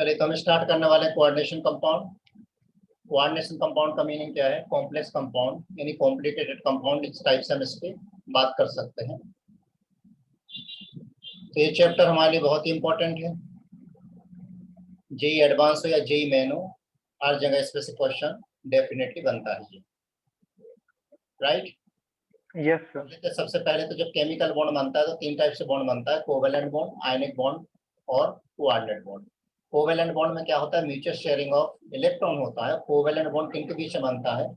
चलिए तो हम स्टार्ट करने वाले कोऑर्डिनेशन कंपाउंड। कोऑर्डिनेशन कंपाउंड का मीनिंग क्या है? कॉम्प्लेक्स कंपाउंड यानी कॉम्प्लिकेटेड कंपाउंड, इस टाइप से हम इस पे बात कर सकते हैं। तो ये चैप्टर हमारे लिए बहुत ही इंपॉर्टेंट है। जेई एडवांस हो या जेई मेन हो, हर जगह इस पे से क्वेश्चन डेफिनेटली बनता है। ये राइट? Yes sir. तो सबसे पहले तो जब केमिकल बॉन्ड बनता है तो तीन टाइप से बॉन्ड बनता है, कोवेलेंट बॉन्ड, आयनिक बॉन्ड और कोऑर्डिनेट बॉन्ड। कोवेलेंट बॉन्ड में क्या होता है? म्यूचुअल शेयरिंग ऑफ इलेक्ट्रॉन होता है। कोवेलेंट बॉन्ड किनके बीच में बनता है?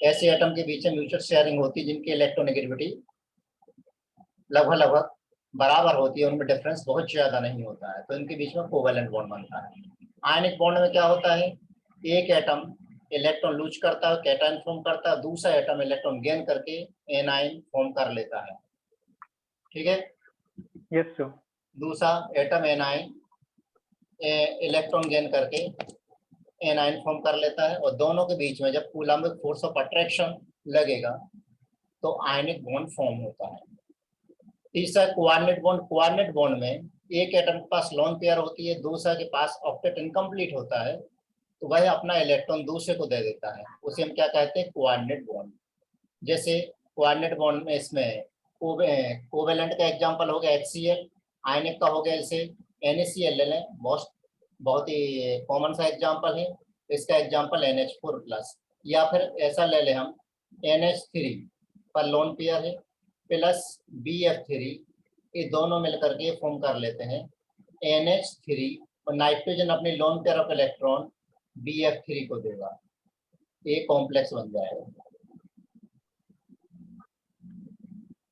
ऐसे एटम के बीच में म्यूचुअल शेयरिंग होती है जिनकी इलेक्ट्रोनेगेटिविटी लगभग लगभग बराबर होती है, उनमें डिफरेंस बहुत ज्यादा नहीं होता है, तो इनके बीच में कोवेलेंट बॉन्ड बनता है। आयनिक बॉन्ड में क्या होता है? एक एटम इलेक्ट्रॉन लूज करता है, कैटायन फॉर्म करता है, दूसरा एटम इलेक्ट्रॉन गेन करके एनायन फॉर्म कर लेता है। ठीक है? Yes sir. दूसरा एटम एनायन इलेक्ट्रॉन गेन करके एनायन फॉर्म कर लेता है, और दोनों के बीच में जब कूलम्बिक फोर्स ऑफ अट्रैक्शन लगेगा तो आयनिक बॉन्ड फॉर्म होता है। तीसरा कोऑर्डिनेट बॉन्ड। कोऑर्डिनेट बॉन्ड में एक एटम के पास लोन पेयर होती है, दूसरा के पास ऑक्टेट इनकम्प्लीट होता है, तो वह अपना इलेक्ट्रॉन दूसरे को दे देता है, उसे हम क्या कहते हैं? Coordinate bond. जैसे कोऑर्डिनेट बॉन्ड में इसमें कोवेलेंट का एग्जांपल हो गया HCl, आयनिक का हो गया जैसे NaCl ले लें, बहुत ही कॉमन सा एग्जांपल है। इसका एग्जांपल NH4+, या फिर ऐसा ले लें हम NH3 पर लोन पेयर है प्लस BF3, ये दोनों मिलकर के फॉर्म कर लेते हैं NH3, और नाइट्रोजन अपनी loan pair of electron BF3 को देगा, ये कॉम्प्लेक्स बन जाएगा।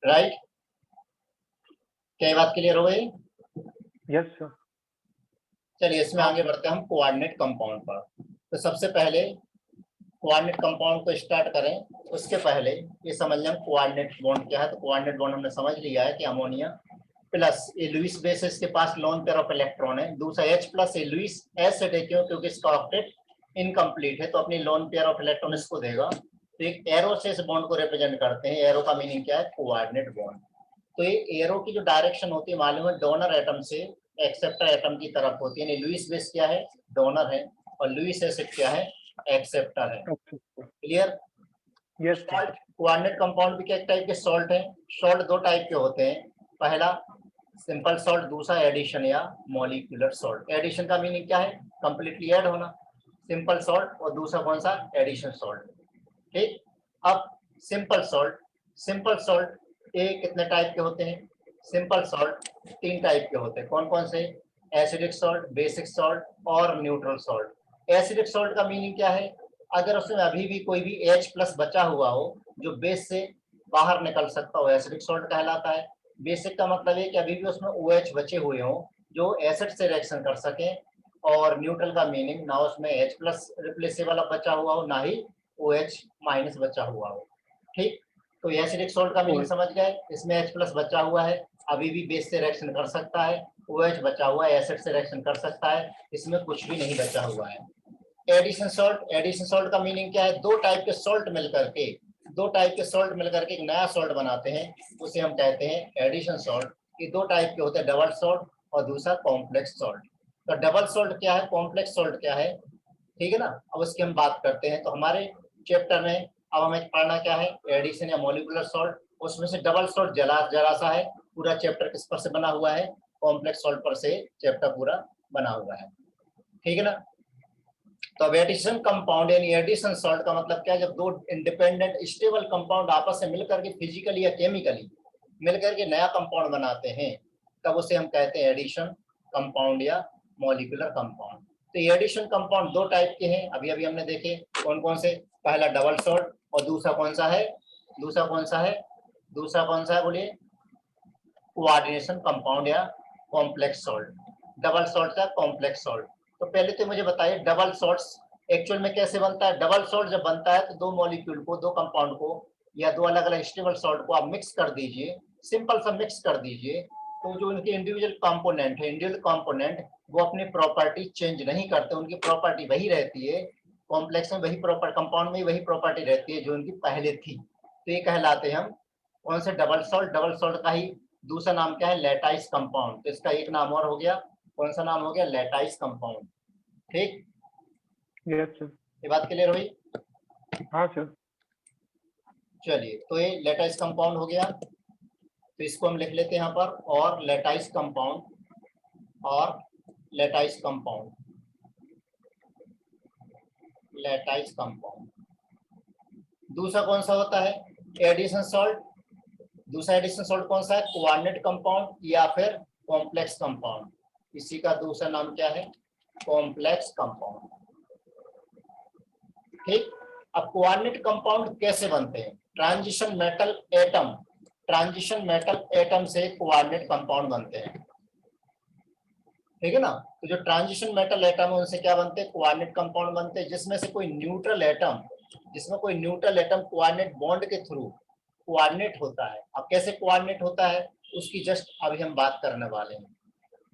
राइट? क्या बात क्लियर हो गई? Yes sir. चलिए इसमें आगे बढ़ते हैं हम कोऑर्डिनेट कंपाउंड पर। तो सबसे पहले कोऑर्डिनेट कंपाउंड को स्टार्ट करें उसके पहले ये समझ लें कोऑर्डिनेट बॉन्ड क्या है। तो कोऑर्डिनेट बॉन्ड हमने समझ लिया है कि अमोनिया प्लस ये लुईस बेसिस के पास लोन पेयर ऑफ इलेक्ट्रॉन है, दूसरा H+ ये लुईस एसिड है, क्यों? क्योंकि इसका ऑक्टेट इनकम्प्लीट है, तो अपनी लोन पेयर ऑफ इलेक्ट्रॉन इसको देगा। तो एक एरो से इस बॉन्ड को रिप्रेजेंट करते हैं। एरो का मीनिंग क्या है? Coordinate bond. तो ये एरो की जो डायरेक्शन होती है मालूम है, डोनर एटम से एक्सेप्टर एटम की तरफ होती है। लुईस बेस क्या है? डोनर है, और लुईस एसिड क्या है? एक्सेप्टर है। Clear? Yes salt, sir. Coordinate compound भी क्या टाइप के सॉल्ट है? सॉल्ट दो टाइप के होते हैं, पहला सिंपल सॉल्ट, दूसरा एडिशन या मॉलिक्यूलर सॉल्ट। एडिशन का मीनिंग क्या है? कंप्लीटली ऐड होना, सिंपल सॉल्ट, और दूसरा कौन सा? Addition salt. ठीक। अब सिंपल सॉल्ट, सिंपल सॉल्ट ये कितने टाइप के होते हैं? सिंपल सॉल्ट तीन टाइप के होते हैं। कौन कौन से? एसिडिक सॉल्ट, बेसिक सॉल्ट और न्यूट्रल सॉल्ट। एसिडिक सॉल्ट का मीनिंग क्या है? अगर उसमें अभी भी कोई भी H+ बचा हुआ हो जो बेस से बाहर निकल सकता हो, एसिडिक सॉल्ट कहलाता है। बेसिक का मतलब है कि अभी भी उसमें OH बचे हुए हों जो एसिड से रिएक्शन कर सके, और न्यूट्रल का मीनिंग ना उसमें H+ रिप्लेसेबल बचा हुआ हो, ना ही OH- बचा हुआ हो। ठीक। तो एसिडिक सॉल्ट का मीनिंग समझ गए? इसमें H+ बचा हुआ है, अभी भी बेस से रिएक्शन कर सकता है, OH बचा हुआ है, एसिड से रिएक्शन कर सकता है, इसमें कुछ भी नहीं बचा हुआ है। एडिशन सॉल्ट, एडिशन सॉल्ट का मीनिंग क्या है? दो टाइप के सॉल्ट मिलकर के, दो टाइप के सॉल्ट मिलकर के एक नया सॉल्ट बनाते हैं, उसे हम कहते हैं एडिशन सॉल्ट। ये दो टाइप के होते हैं, डबल सॉल्ट और दूसरा कॉम्प्लेक्स सॉल्ट। तो डबल सॉल्ट क्या है, कॉम्प्लेक्स सॉल्ट क्या है, ठीक है ना? अब उसकी हम बात करते हैं। तो हमारे चैप्टर में अब हमें पढ़ना क्या है? एडिशन या मॉलिक्यूलर सॉल्ट। उसमें से डबल सॉल्ट जरा सा है, पूरा चैप्टर किस पर से बना हुआ है? कॉम्प्लेक्स सॉल्ट पर से चैप्टर पूरा बना हुआ है, ठीक है ना? तो अब एडिशन कंपाउंड यानी एडिशन सॉल्ट का मतलब क्या है? जब दो इंडिपेंडेंट स्टेबल कंपाउंड आपस में मिलकर के फिजिकली या केमिकली मिलकर के नया कंपाउंड बनाते हैं, तब उसे हम कहते हैं एडिशन कंपाउंड या मॉलिक्यूलर कंपाउंड। तो ये एडिशन कंपाउंड दो टाइप के हैं, अभी अभी हमने देखे। कौन कौन से? पहला डबल सॉल्ट, और दूसरा कौन सा है? दूसरा कौन सा है? दूसरा कौन सा है बोलिए? कोऑर्डिनेशन कंपाउंड या कॉम्प्लेक्स सॉल्ट। डबल सॉल्ट या कॉम्प्लेक्स सॉल्ट। तो पहले तो मुझे बताइए डबल सॉल्ट्स एक्चुअल में कैसे बनता है? डबल सॉल्ट जब बनता है तो दो मॉलिक्यूल को, दो कंपाउंड को या दो अलग अलग स्टेबल सॉल्ट को आप मिक्स कर दीजिए, सिंपल सा मिक्स कर दीजिए, तो जो उनके इंडिविजुअल कंपोनेंट है, इंडिविजुअल कंपोनेंट वो अपनी प्रॉपर्टी चेंज नहीं करते, उनकी प्रॉपर्टी वही रहती है। कॉम्प्लेक्स में वही प्रॉपर्टी, कंपाउंड में वही प्रॉपर्टी रहती है जो उनकी पहले थी। तो ये कहलाते हैं हम कौन से? Double salt. डबल सॉल्ट का ही दूसरा नाम क्या है? लैटाइस कंपाउंड। तो इसका एक नाम और हो गया, कौन सा नाम हो गया? लैटाइस कंपाउंड। ठीक, यस सर। ये बात क्लियर हुई? हाँ सर। चलिए, तो ये लेटाइस कंपाउंड हो गया, तो इसको हम लिख लेते हैं यहाँ पर, और लेटाइस कंपाउंड, और लेटाइस कंपाउंड, लेटाइस कंपाउंड। दूसरा कौन सा होता है? Addition salt. दूसरा एडिशन सॉल्ट कौन सा है? कोऑर्डिनेट कंपाउंड या फिर कॉम्प्लेक्स कंपाउंड। इसी का दूसरा नाम क्या है? Complex compound. ठीक, अब कोऑर्डिनेट कंपाउंड कैसे बनते हैं? Transition metal atom, transition metal atom से कोऑर्डिनेट कंपाउंड बनते हैं। ठीक है ना? तो जो ट्रांजिशन मेटल एटम है उनसे क्या बनते हैं? कोऑर्डिनेट कंपाउंड बनते हैं, जिसमें से कोई न्यूट्रल एटम, जिसमें कोई न्यूट्रल एटम कोऑर्डिनेट बॉन्ड के थ्रू कोऑर्डिनेट होता है। अब कैसे कोऑर्डिनेट होता है उसकी जस्ट अभी हम बात करने वाले हैं।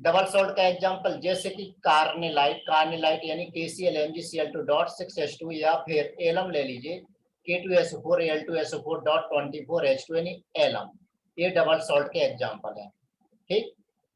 डबल सॉल्ट का एग्जांपल जैसे कि कार्नेलाइट, कार्नेलाइट यानी KCl Mgcl2.6H2, या फिर एलम ले लीजिए K2SO4 Al2SO4.24H2 यानी एलम। ये डबल सॉल्ट के एग्जांपल है। ठीक,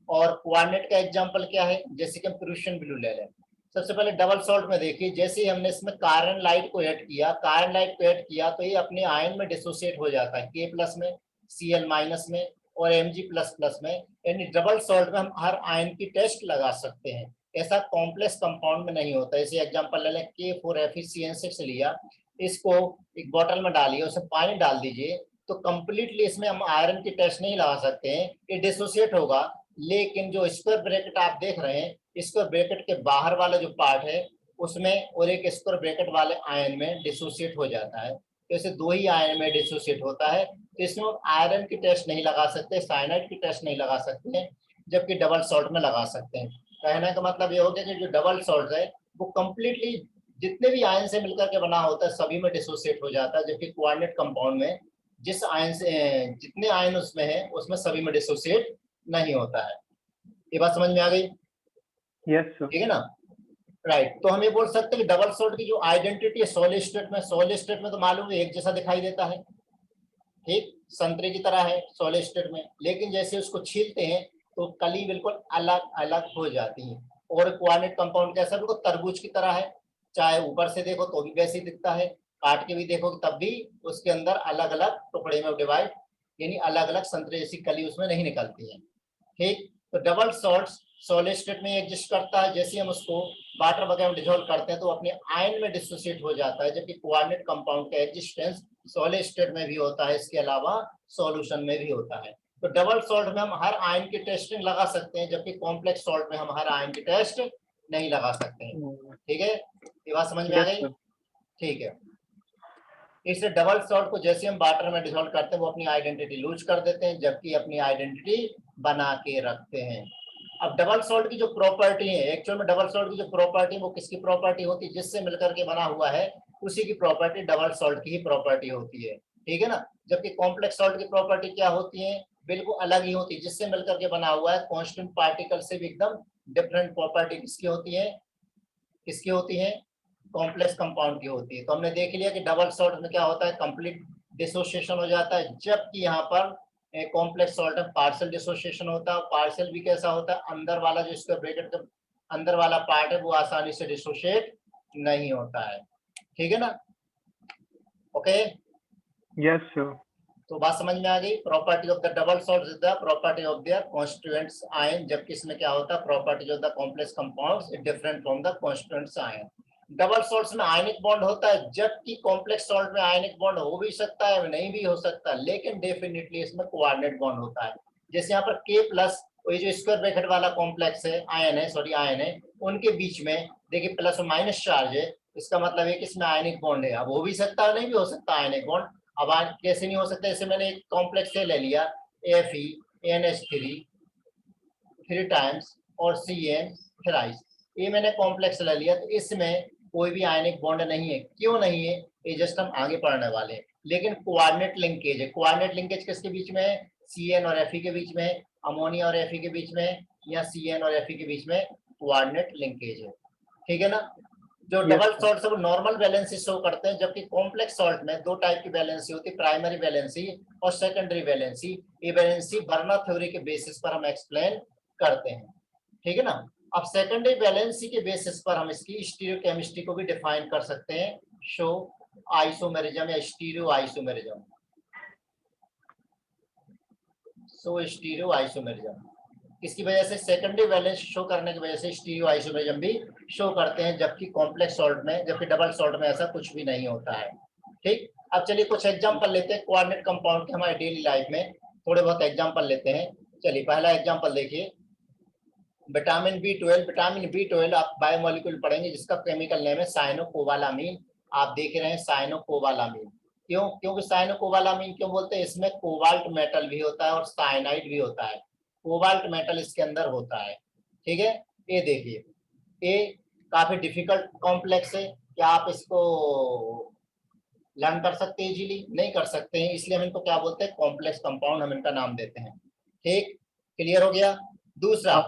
और कोऑर्डिनेट का एग्जांपल क्या है? जैसे कि हम प्रूशियन ब्लू ले लें। सबसे पहले डबल सॉल्ट में देखिए, जैसे ही हमने इसमें कार्बन लाइट को ऐड किया, कार्बन लाइट को ऐड किया तो ये अपने आयन में डिसोसिएट हो जाता है, K+ में, Cl- में और Mg++ में। यानी डबल सॉल्ट में हम हर आयन की टेस्ट लगा सकते हैं, ऐसा कॉम्प्लेक्स कंपाउंड में नहीं होता। इसे एग्जांपल ले लें, K4FeCN6 लिया, इसको एक बोतल में डालिए, उसमें पानी डाल दीजिए, तो कंप्लीटली इसमें हम आयरन की टेस्ट नहीं लगा सकते हैं, ये डिसोसिएट होगा। लेकिन जो स्क्वायर ब्रैकेट आप देख रहे हैं, स्क्वायर ब्रैकेट के बाहर वाला जो पार्ट है उसमें और एक स्क्वायर ब्रैकेट वाले आयन में डिसोसिएट हो जाता है। तो ऐसे दो ही आयन में डिसोसिएट होता है, तो इसमें आयरन की टेस्ट नहीं लगा सकते, साइनाइड की टेस्ट नहीं लगा सकते हैं, जबकि डबल सॉल्ट में लगा सकते हैं। कहने का मतलब ये हो गया कि जो डबल सॉल्ट है वो कंप्लीटली जितने भी आयन से मिलकर के बना होता है सभी में डिसोसिएट हो जाता है, जबकि कोऑर्डिनेट कंपाउंड में जिस आयन से जितने आयन उसमें है उसमें सभी में डिसोसिएट नहीं होता है। ये बात समझ में आ गई? Yes sir. ठीक है ना? राइट, तो हम ये बोल सकते हैं कि डबल सॉल्ट की जो आइडेंटिटी है सॉलिड स्टेट में, सॉलिड स्टेट में तो मालूम है एक जैसा दिखाई देता है, ठीक, संतरे की तरह है सॉलिड स्टेट में, लेकिन जैसे उसको छीलते हैं तो कली बिल्कुल अलग अलग हो जाती है। और कोऑर्डिनेट कंपाउंड कैसा? बिल्कुल तरबूज की तरह है, चाहे ऊपर से देखो तो भी वैसे ही दिखता है, काट के भी देखो तब भी उसके अंदर अलग अलग टुकड़े में डिवाइड, यानी अलग अलग संतरे जैसी कली उसमें नहीं निकलती है। ठीक, तो डबल सॉल्ट सॉलिड स्टेट में एग्जिस्ट करता है, जैसे हम उसको वाटर वगैरह में डिसॉल्व करते हैं तो अपने आयन में डिसोसिएट हो जाता है, जबकि कोऑर्डिनेट कंपाउंड का एग्जिस्टेंस सॉलिड स्टेट में भी होता है, इसके अलावा सॉल्यूशन में भी होता है। तो डबल सॉल्ट में हम हर आयन की टेस्टिंग लगा सकते हैं, जबकि कॉम्प्लेक्स सॉल्ट में हम हर आयन की टेस्ट नहीं लगा सकते हैं। ठीक है, ये बात समझ में आ यस गई? सर। ठीक है, इसलिए डबल सॉल्ट को जैसे हम वाटर में डिसॉल्व करते हैं वो अपनी आइडेंटिटी लूज कर देते हैं, जबकि अपनी आइडेंटिटी बना के रखते हैं। अब डबल सॉल्ट की जो प्रॉपर्टी है, एक्चुअल में डबल सॉल्ट की जो प्रॉपर्टी वो किसकी प्रॉपर्टी होती है? जिससे मिलकर के बना हुआ है उसी की प्रॉपर्टी डबल सॉल्ट की ही प्रॉपर्टी होती है। ठीक है ना? जबकि कॉम्प्लेक्स सॉल्ट की प्रॉपर्टी क्या होती है? बिल्कुल अलग ही होती है, जिससे मिलकर के बना हुआ है कांस्टेंट पार्टिकल से भी एकदम डिफरेंट प्रॉपर्टी किसकी होती है? किसकी होती है? कॉम्प्लेक्स कंपाउंड की होती है। तो हमने देख लिया कि डबल सॉल्ट में क्या होता है? कंप्लीट डिसोसिएशन हो जाता है, जबकि यहाँ पर कॉम्प्लेक्स सॉल्ट में पार्शियल डिसोसिएशन होता है। पार्शियल भी कैसा होता है? अंदर वाला जो इसका ब्रैकेट का अंदर वाला पार्ट है वो आसानी से डिसोसिएट नहीं होता है। ठीक है ना? Okay, yes sir. तो बात समझ में आ गई? Property of the double salt is the property of their constituents ion, जबकि इसमें क्या होता है? Property of the complex compounds is different from the constituents ion. Double salts में आयनिक बॉन्ड होता है, जबकि कॉम्प्लेक्स सॉल्ट में आयनिक बॉन्ड हो भी सकता है नहीं भी हो सकता, लेकिन डेफिनेटली इसमें कोऑर्डिनेट बॉन्ड होता है। जैसे यहाँ पर K+, ये जो स्क्वायर ब्रैकेट वाला कॉम्प्लेक्स है, आयन है, सॉरी आयन है, उनके बीच में देखिए प्लस और माइनस चार्ज है, इसका मतलब है कि इसमें आयनिक बॉन्ड है। अब हो भी सकता है नहीं भी हो सकता आयनिक बॉन्ड। अब कैसे नहीं हो सकता? जैसे मैंने एक कॉम्प्लेक्स से ले लिया FeNH3 3 टाइम्स और CN थ्राइस, ये मैंने कॉम्प्लेक्स ले लिया, तो इसमें कोई भी आयनिक बॉन्ड नहीं है। क्यों नहीं है? ये जस्ट हम आगे पढ़ने वाले हैं। लेकिन कोऑर्डिनेट लिंकेज है। कोऑर्डिनेट लिंकेज किसके बीच में है? CN और Fe के बीच में, अमोनिया और Fe के बीच में, या CN और Fe के बीच में कोऑर्डिनेट लिंकेज है। ठीक है ना? जो यस डबल सर। सॉल्ट सब नॉर्मल वैलेंसी शो करते हैं, जबकि कॉम्प्लेक्स सॉल्ट में दो टाइप की वैलेंसी होती है, प्राइमरी वैलेंसी और सेकेंडरी वैलेंसी। ये वैलेंसी बर्नर थ्योरी के बेसिस पर हम एक्सप्लेन करते हैं। ठीक है ना? अब सेकेंडरी वैलेंसी के बेसिस पर हम इसकी स्टीरियोकेमिस्ट्री को भी डिफाइन कर सकते हैं, शो आइसोमेरिज्म या स्टीरियो आइसोमेरिज्म, सो स्टीरियो आइसोमेरिज्म। इसकी वजह से सेकेंडरी वैलेंस शो करने की वजह से स्टीरियो आइसोमेरिज्म भी शो करते हैं, जबकि कॉम्प्लेक्स सॉल्ट में, जबकि डबल सॉल्ट में ऐसा कुछ भी नहीं होता है। ठीक, अब चलिए कुछ एग्जांपल लेते हैं कोऑर्डिनेट कंपाउंड के, हमारे डेली लाइफ में थोड़े बहुत एग्जांपल लेते हैं। चलिए पहला एग्जांपल देखिए, विटामिन B12। विटामिन B12 आप बायोमोलिक्यूल पढ़ेंगे जिसका केमिकल नेम है साइनोकोबालामीन। आप देख रहे हैं साइनोकोबालामीन, क्यों? क्योंकि साइनोकोबालामीन क्यों बोलते हैं? इसमें कोबाल्ट मेटल भी होता है और साइनाइड भी होता है, कोबाल्ट मेटल इसके अंदर होता है। ठीक है, ये देखिए, ये काफी डिफिकल्ट कॉम्प्लेक्स है, क्या आप इसको लर्न कर सकते हैं इजीली? नहीं कर सकते हैं, इसलिए हम इनको क्या बोलते हैं? कॉम्प्लेक्स कंपाउंड हम इनका नाम देते हैं। ठीक, क्लियर हो गया। दूसरा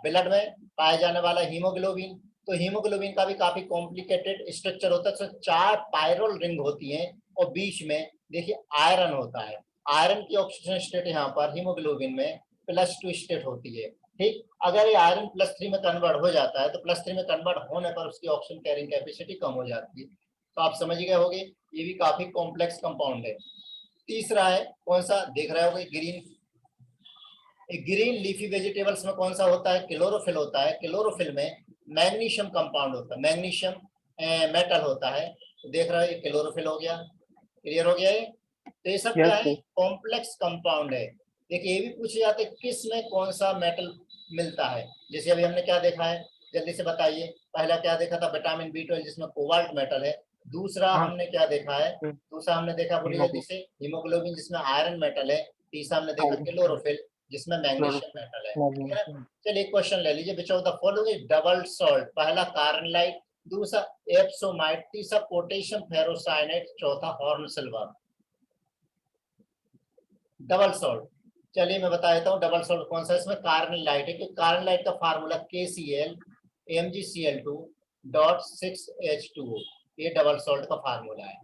ब्लड में पाया जाने वाला हीमोग्लोबिन। तो हीमोग्लोबिन का भी काफी कॉम्प्लिकेटेड स्ट्रक्चर होता है, तो 4 पायरल रिंग होती हैं और बीच में देखिए आयरन होता है। आयरन की ऑक्सीजन स्टेट यहाँ पर हीमोग्लोबिन में +2 स्टेट होती है। ठीक, अगर ये आयरन +3 में कन्वर्ट हो जाता है तो +3 में कन्वर्ट होने पर उसकी ऑक्सीजन कैरिंग कैपेसिटी कम हो जाती है। तो आप समझ गए होंगे, ये भी काफी कॉम्प्लेक्स कंपाउंड है। तीसरा है कौन सा, देख रहे होंगे, ग्रीन। ग्रीन लीफी वेजिटेबल्स में कौन सा होता है? क्लोरोफिल होता है। क्लोरोफिल में मैग्नीशियम कंपाउंड होता है, मैग्नीशियम मेटल होता है। तो देख रहे हो, ये क्लोरोफिल हो गया। क्लियर हो गया है? तो ये सब Yes, क्या है? sir. कॉम्प्लेक्स कंपाउंड है। देखिए ये भी पूछे जाते हैं किस में कौन सा मेटल मिलता है। जैसे अभी हमने क्या देखा है, जल्दी से बताइए। पहला क्या देखा था? विटामिन B12 जिसमें कोबाल्ट मेटल है। दूसरा हाँ, हमने क्या देखा है? sir. दूसरा हमने देखा, बोलिए जल्दी से, हीमोग्लोबिन जिसमें आयरन मेटल है। तीसरा हमने देखा क्लोरोफिल जिसमें मैग्नीशियम मेटल है। ठीक है ना? चलिए क्वेश्चन ले लीजिए, विच of the following is double salt? पहला कार्नलाइट, दूसरा एप्सोमाइट, तीसरा पोटेशियम फेरोसाइनेट, चौथा हॉर्न सिल्वर। डबल सॉल्ट, चलिए मैं बता देता हूँ डबल सॉल्ट कौन सा है। इसमें कार्नलाइट है, कि कार्नलाइट का फार्मूला KCl Mgcl2.6H2O, ये डबल सॉल्ट का फार्मूला है।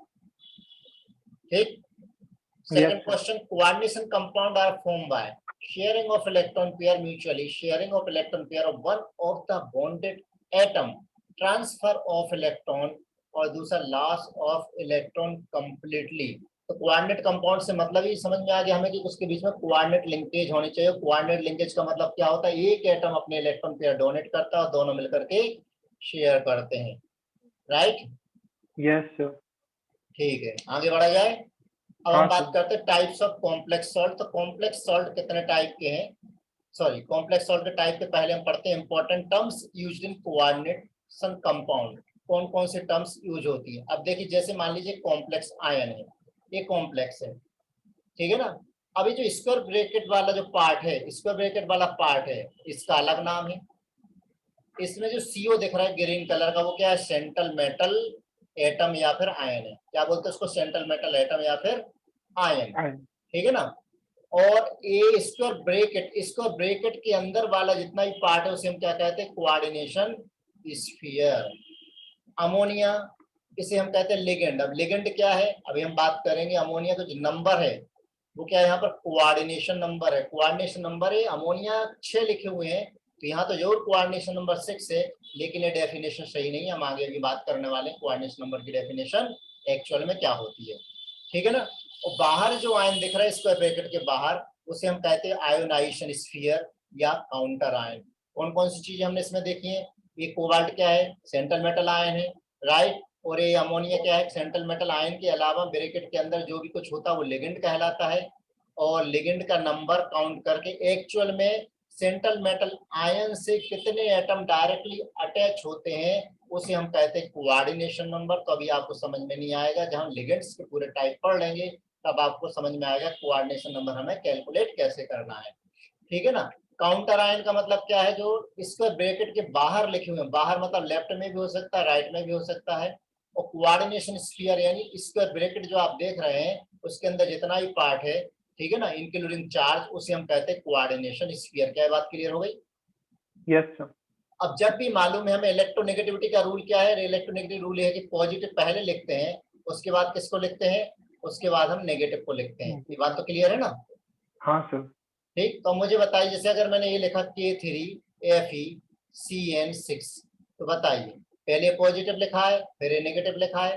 ठीक, Yes, second sir. Question, coordination compound are form by sharing of electron pair mutually, sharing of electron pair of one of the bonded atom, transfer of electron, और दूसरा loss of electron completely. तो coordinate compound से मतलब ही समझ में आ गया हमें कि उसके बीच में कोऑर्डिनेट लिंकेज होनी चाहिए। कोऑर्डिनेट लिंकेज का मतलब क्या होता है? एक एटम अपने इलेक्ट्रॉन पेयर डोनेट करता है और दोनों मिलकर के शेयर करते हैं। Right, Yes, sir. ठीक है, आगे बढ़ा जाए। अब हम हाँ, बात sir. करते हैं टाइप्स ऑफ कॉम्प्लेक्स सॉल्ट। तो कॉम्प्लेक्स सॉल्ट कितने टाइप के हैं? सॉरी, कॉम्प्लेक्स सॉल्ट के टाइप के पहले हम पढ़ते हैं important terms used in coordination compound. कौन कौन से टर्म्स यूज होती है? अब देखिए, जैसे मान लीजिए कॉम्प्लेक्स आयन है, ये कॉम्प्लेक्स है, ठीक है ना। अभी जो स्क्वायर ब्रैकेट वाला जो पार्ट है, स्क्वायर ब्रैकेट वाला पार्ट है, इसका अलग नाम है। इसमें जो CO दिख रहा है ग्रीन कलर का, वो क्या है? सेंट्रल मेटल एटम या फिर आयन है। क्या बोलते हैं उसको? सेंट्रल मेटल एटम या फिर आयन। I. ठीक है ना। और ये स्क्वायर ब्रैकेट के अंदर वाला जितना भी पार्ट है उसे हम क्या कहते हैं? Coordination sphere. अमोनिया, इसे हम कहते हैं लिगेंड। अब लिगेंड क्या है अभी हम बात करेंगे। अमोनिया का जो नंबर है वो क्या है? यहाँ पर कोऑर्डिनेशन नंबर है। कोऑर्डिनेशन नंबर है, अमोनिया 6 लिखे हुए हैं, तो यहाँ तो जरूर कोऑर्डिनेशन नंबर 6 है, लेकिन ये डेफिनेशन सही नहीं है। हम आगे अभी बात करने वाले हैं कोऑर्डिनेशन नंबर की डेफिनेशन एक्चुअल में क्या होती है। ठीक है ना। और बाहर जो आयन दिख रहा है स्क्वायर ब्रैकेट के बाहर, उसे हम कहते हैं आयोनाइजेशन स्फीयर या काउंटर आयन। कौन कौन सी चीजें हमने इसमें देखी है? ये कोबाल्ट क्या है? सेंट्रल मेटल आयन है, राइट। और ये अमोनिया क्या है? सेंट्रल मेटल आयन के अलावा ब्रैकेट के अंदर जो भी कुछ होता है वो लिगेंड कहलाता है। और लिगेंड का नंबर काउंट करके एक्चुअल में सेंट्रल मेटल आयन से कितने एटम डायरेक्टली अटैच होते हैं उसे हम कहते हैं कोऑर्डिनेशन नंबर। तो अभी आपको समझ में नहीं आएगा, जब हम लिगेंड्स के पूरे टाइप पढ़ लेंगे तब आपको समझ में आएगा कोऑर्डिनेशन नंबर हमें कैलकुलेट कैसे करना है। ठीक है ना। काउंटर आयन का मतलब क्या है? जो स्क्वायर ब्रैकेट के बाहर लिखे हुए हैं, बाहर मतलब लेफ्ट में भी हो सकता है, राइट में भी हो सकता है। और कोऑर्डिनेशन स्फीयर यानी स्क्वायर ब्रैकेट जो आप देख रहे हैं उसके अंदर जितना भी पार्ट है, ठीक है ना, इंक्लूडिंग चार्ज, उसे हम कहते हैं कोऑर्डिनेशन स्फीयर। क्या बात क्लियर हो गई? Yes, sir. अब जब भी मालूम है हमें इलेक्ट्रोनेगेटिविटी का रूल क्या है। इलेक्ट्रोनेगेटिव रूल है कि पॉजिटिव पहले लिखते हैं, उसके बाद किसको लिखते हैं? उसके बाद हम नेगेटिव को लिखते हैं। ये बात तो क्लियर है ना? हाँ, sir. ठीक, तो मुझे बताइए, जैसे अगर मैंने ये लिखा K3Fe CN6। तो बताइए, पहले पॉजिटिव लिखा है फिर नेगेटिव लिखा है,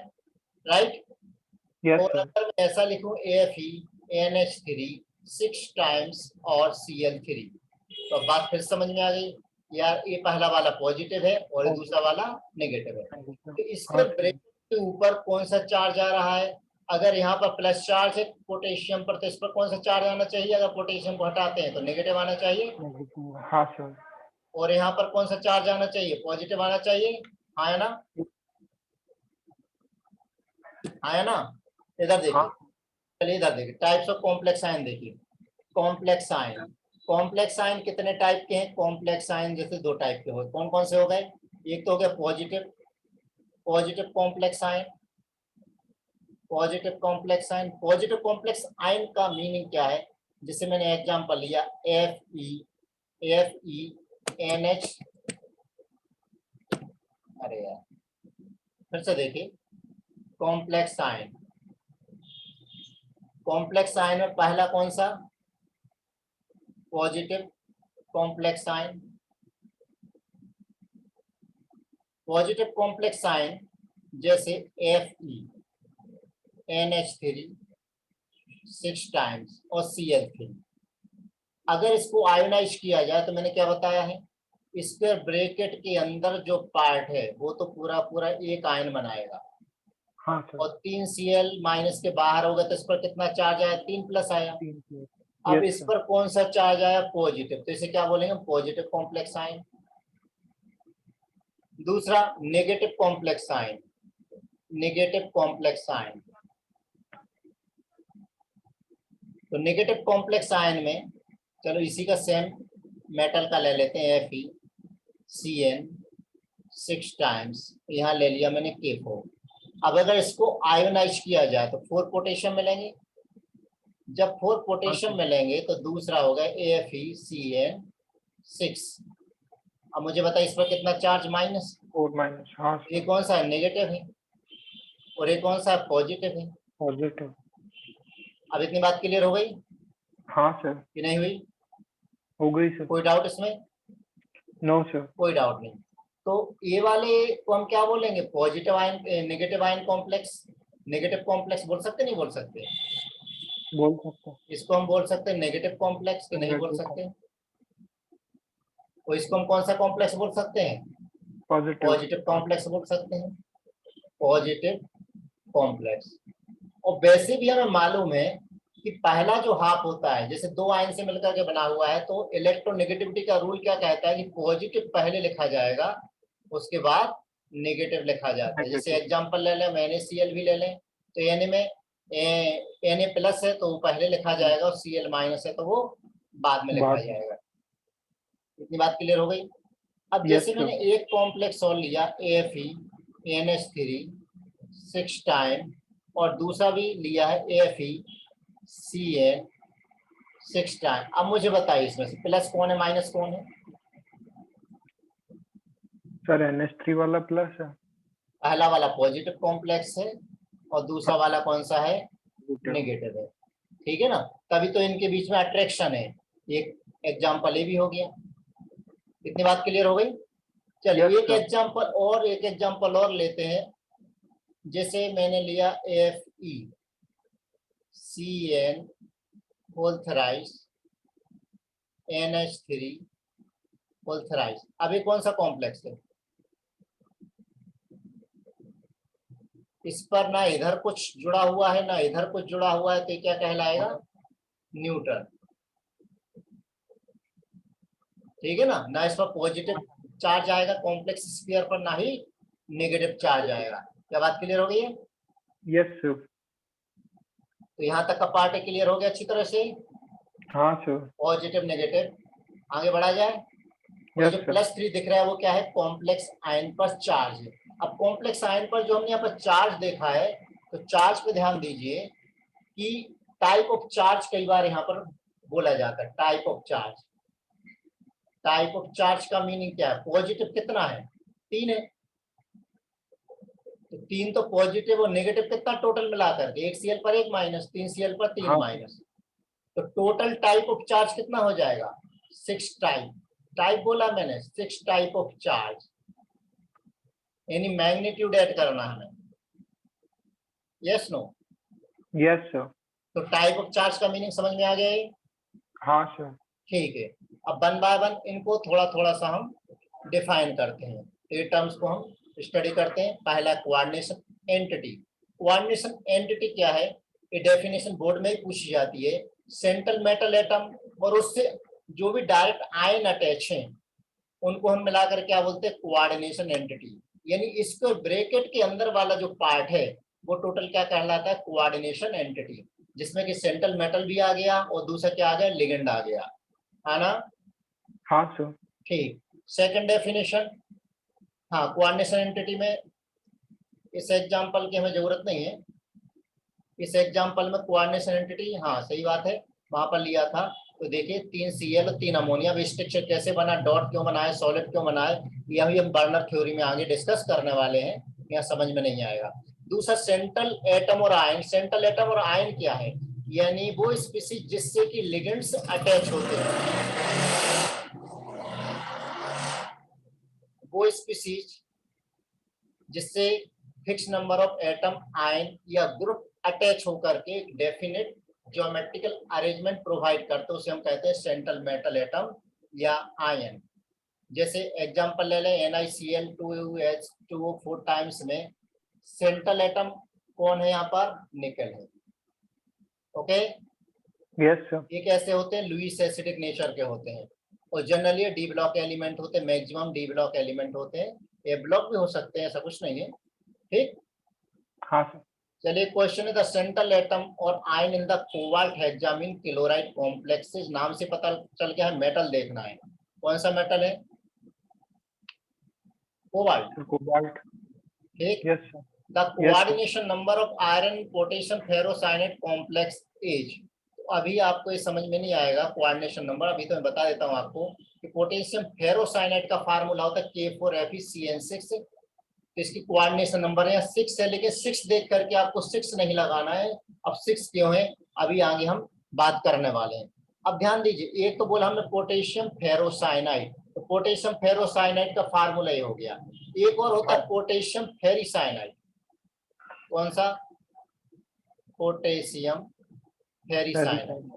राइट। Yes, और sir. अगर मैं ऐसा लिखूं AFeNH3 6 टाइम्स और Cl3, तो अब बात फिर समझ में आ गई यार, ये पहला वाला पॉजिटिव है और ये दूसरा वाला नेगेटिव है। तो इसके हाँ, ब्रेक के ऊपर कौन सा चार्ज आ रहा है? अगर यहाँ पर प्लस चार्ज है पोटेशियम पर, तो इस पर कौन सा चार्ज आना चाहिए? अगर पोटेशियम को हटाते हैं तो नेगेटिव आना चाहिए। हाँ सर। और यहाँ पर कौन सा चार्ज आना चाहिए? पॉजिटिव आना चाहिए। आया ना? आया ना? इधर देखिए, हाँ, चलिए इधर देखिए, टाइप्स ऑफ कॉम्प्लेक्स आयन देखिए। कॉम्प्लेक्स आयन, कॉम्प्लेक्स आयन कितने टाइप के हैं? कॉम्प्लेक्स आयन जैसे दो टाइप के हो, कौन कौन से हो गए? एक तो हो गया positive, positive complex ion, positive complex ion. Positive complex ion का मीनिंग क्या है? जैसे मैंने एग्जांपल लिया FeNH, अरे यार फिर से देखिए, कॉम्प्लेक्स आयन, कॉम्प्लेक्स आयन में पहला कौन सा? Positive complex ion. Positive complex ion जैसे FeNH3 6 टाइम्स और Cl3, अगर इसको आयोनाइज किया जाए तो मैंने क्या बताया है, स्क्वायर ब्रैकेट के अंदर जो पार्ट है वो तो पूरा पूरा एक आयन बनाएगा, हाँ सर। और 3 Cl माइनस के बाहर होगा तो इस पर कितना चार्ज आया? 3 प्लस आया। अब यस इस सर। पर कौन सा चार्ज आया? पॉजिटिव, तो इसे क्या बोलेंगे? Positive complex ion. दूसरा negative complex ion, negative complex ion. तो नेगेटिव कॉम्प्लेक्स आयन में, चलो इसी का सेम मेटल का ले लेते हैं, FeCN 6 टाइम्स, यहाँ ले लिया मैंने K4। अब अगर इसको आयोनाइज किया जाए तो 4 पोटेशियम मिलेंगे। जब 4 पोटेशियम मिलेंगे तो दूसरा होगा AFeCN 6। अब मुझे बताइए इस पर कितना चार्ज? माइनस। 4 - हाँ ये सर। कौन सा है? नेगेटिव है। और ये कौन सा है? पॉजिटिव है। पॉजिटिव। अब इतनी बात क्लियर हो गई हाँ सर, कि नहीं हुई? हो गई सर। कोई डाउट इसमें? No sir. कोई डाउट नहीं। तो ये वाले को हम क्या बोलेंगे? Positive ion, negative ion complex. Negative complex बोल सकते नहीं बोल सकते? बोल सकते हैं। इसको हम बोल सकते हैं नेगेटिव कॉम्प्लेक्स कि नहीं बोल सकते? तो इसको हम कौन सा कॉम्प्लेक्स बोल सकते हैं? पॉजिटिव। पॉजिटिव कॉम्प्लेक्स बोल सकते हैं, पॉजिटिव कॉम्प्लेक्स। और वैसे भी हमें मालूम है कि पहला जो हाफ होता है, जैसे दो आयन से मिलकर के बना हुआ है, तो इलेक्ट्रोनेगेटिविटी का रूल क्या कहता है कि पॉजिटिव पहले लिखा जाएगा उसके बाद नेगेटिव लिखा जाता है। जैसे नेगेटिव। एग्जांपल ले लें, मैंने Cl भी ले लें, तो Na में Na प्लस है तो वो पहले लिखा जाएगा, और Cl माइनस है तो वो बाद में लिखा बाद में। जाएगा। इतनी बात क्लियर हो गई? अब यस जैसे सर। मैंने एक कॉम्प्लेक्स और लिया AFeNH3 6 टाइम, और दूसरा भी लिया है AFeCN 6 टाइम। अब मुझे बताइए इसमें से प्लस कौन है माइनस कौन है? सर NH3 वाला प्लस है। पहला वाला पॉजिटिव कॉम्प्लेक्स है और दूसरा वाला कौन सा है? नेगेटिव है। ठीक है ना? तभी तो इनके बीच में अट्रैक्शन है। एक एग्जांपल ये भी हो गया। इतनी बात क्लियर हो गई? चलिए यस एक सर। एग्जांपल और, एक एग्जांपल और लेते हैं। जैसे मैंने लिया FeCN होल थराइस NH3 होल थराइस। अभी कौन सा कॉम्प्लेक्स है? इस पर ना इधर कुछ जुड़ा हुआ है ना इधर कुछ जुड़ा हुआ है, तो क्या कहलाएगा? न्यूट्रल। ठीक है ना? ना इस पर पॉजिटिव चार्ज आएगा कॉम्प्लेक्स स्फीयर पर, ना ही नेगेटिव चार्ज आएगा। क्या बात क्लियर हो गई है? Yes sir. तो यहाँ तक का पार्ट क्लियर हो गया अच्छी तरह से? हाँ सर। Positive negative. आगे बढ़ा जाए। और यस जो सर। +3 दिख रहा है वो क्या है? कॉम्प्लेक्स आयन पर चार्ज है। अब कॉम्प्लेक्स आयन पर जो हमने यहाँ पर चार्ज देखा है, तो चार्ज पे ध्यान दीजिए कि टाइप ऑफ चार्ज कई बार यहाँ पर बोला जाता है। Type of charge, type of charge का मीनिंग क्या है? पॉजिटिव कितना है? 3 है। तो 3 तो पॉजिटिव और नेगेटिव कितना टोटल मिलाकर के? 1 Cl पर 1 माइनस, 3 Cl पर 3 हाँ सर। माइनस, तो टोटल टाइप ऑफ चार्ज कितना हो जाएगा? 6 टाइप। टाइप बोला मैंने, 6 टाइप ऑफ चार्ज, यानी मैग्नीट्यूड ऐड करना है हमें। Yes no? Yes sir. तो टाइप ऑफ चार्ज का मीनिंग समझ में आ गया है? हाँ सर। ठीक है, अब वन बाय वन इनको थोड़ा थोड़ा सा हम डिफाइन करते हैं, ये टर्म्स को हम स्टडी करते हैं। पहला कोऑर्डिनेशन एंटिटी। कोऑर्डिनेशन एंटिटी क्या है? ये डेफिनेशन बोर्ड में ही पूछी जाती है। सेंट्रल मेटल एटम और उससे जो भी डायरेक्ट आयन अटैच हैं उनको हम मिलाकर क्या बोलते हैं? Coordination entity. यानी इसको ब्रैकेट के अंदर वाला जो पार्ट है वो टोटल क्या कहलाता है? कोऑर्डिनेशन एंटिटी, जिसमें कि सेंट्रल मेटल भी आ गया और दूसरा क्या आ गया? लिगेंड आ गया, है ना? हाँ सर। ठीक। सेकंड डेफिनेशन, हाँ कोऑर्डिनेशन एंटिटी में इस एग्जांपल की हमें जरूरत नहीं है। इस एग्जांपल में कोऑर्डिनेशन एंटिटी, हाँ सही बात है, वहां पर लिया था। तो देखिए 3 Cl और 3 अमोनिया, अब स्ट्रक्चर कैसे बना, डॉट क्यों बनाए, सॉलिड क्यों बनाए, यह भी हम बर्नर थ्योरी में आगे डिस्कस करने वाले हैं, यहाँ समझ में नहीं आएगा। दूसरा सेंट्रल एटम और आयन। सेंट्रल एटम और आयन क्या है? यानी वो स्पीसीज जिससे कि लिगेंड्स अटैच होते हैं, वो स्पीसीज जिससे fix number of atom, ion या ग्रुप अटैच होकर के डेफिनेट ज्योमेट्रिकल अरेंजमेंट प्रोवाइड करते हैं, उसे हम कहते हैं सेंट्रल मेटल एटम या आयन। जैसे एग्जांपल ले लें NaCl2H2O 4 टाइम्स में सेंट्रल एटम कौन है? यहाँ पर निकल है। Okay, yes sir. ये कैसे होते हैं? लुईस एसिडिक नेचर के होते हैं और जनरली डी ब्लॉक एलिमेंट होते हैं, मैक्सिमम डी ब्लॉक एलिमेंट होते हैं, ए ब्लॉक भी हो सकते हैं, ऐसा कुछ नहीं है। ठीक। हाँ सर। चलिए क्वेश्चन है, द सेंट्रल एटम और ion in the cobalt hexamine chloride complexes. नाम से पता चल गया है, मेटल देखना है। कौन सा मेटल है? कोबाल्ट। कोबाल्ट। ठीक। Yes sir. The yes sir. Coordination number of iron potassium ferrocyanate complex is. तो अभी आपको ये समझ में नहीं आएगा कोऑर्डिनेशन नंबर, अभी तो मैं बता देता हूँ आपको कि पोटेशियम फेरोसाइनेट का फार्मूला होता है K4FeCN6। तो इसकी कोऑर्डिनेशन नंबर है 6 है, लेकिन 6 देख करके आपको 6 नहीं लगाना है। अब 6 क्यों है, अभी आगे हम बात करने वाले हैं। अब ध्यान दीजिए, एक तो बोला हमने पोटेशियम फेरोसाइनाइड, तो पोटेशियम फेरोसाइनाइड का फार्मूला ये हो गया। एक और होता है पोटेशियम फेरिसाइनाइड। कौन सा? पोटेशियम फेरिसाइनाइड।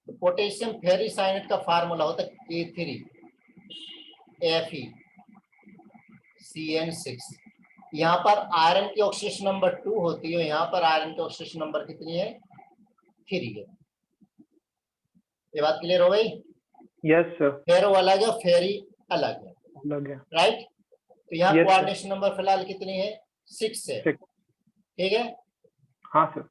तो पोटेशियम फेरिसाइनाइड का फार्मूला होता है K3FeCN6। यहाँ पर आयरन की ऑक्सीडेशन नंबर 2 होती है, यहाँ पर आयरन की ऑक्सीडेशन नंबर कितनी है? 3 है। ये बात क्लियर हो गई? Yes sir. फेरो अलग है, फेरी अलग है, लग गया। राइट? तो यहाँ Yes, sir. कोऑर्डिनेशन नंबर फिलहाल कितनी है? 6 है। 6. ठीक है। हाँ सर।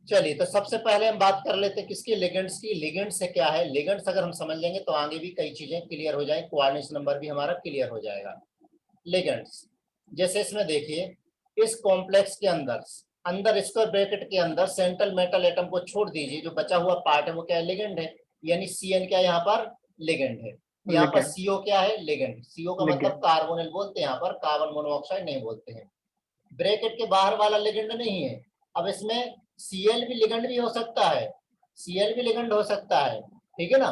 चलिए, तो सबसे पहले हम बात कर लेते हैं किसकी? लिगेंड्स की। लिगेंड्स से क्या है? लिगेंड्स अगर हम समझ लेंगे तो आगे भी कई चीजें क्लियर हो जाएंगी, कोऑर्डिनेशन नंबर भी हमारा क्लियर हो जाएगा। लिगेंड्स जैसे इसमें देखिए, इस कॉम्प्लेक्स के अंदर अंदर स्क्वायर ब्रैकेट के अंदर सेंट्रल मेटल एटम को छोड़ दीजिए, जो बचा हुआ पार्ट है वो क्या है? लिगेंड है। यानी CN क्या है यहाँ पर? लिगेंड है। यहाँ पर Ligand. CO क्या है? लिगेंड। CO का मतलब Ligand. कार्बोनिल बोलते हैं, यहाँ पर कार्बन मोनोऑक्साइड नहीं बोलते हैं। ब्रैकेट के बाहर वाला लिगेंड नहीं है। अब इसमें Cl भी लिगेंड भी हो सकता है, Cl भी लिगेंड हो सकता है, ठीक है ना?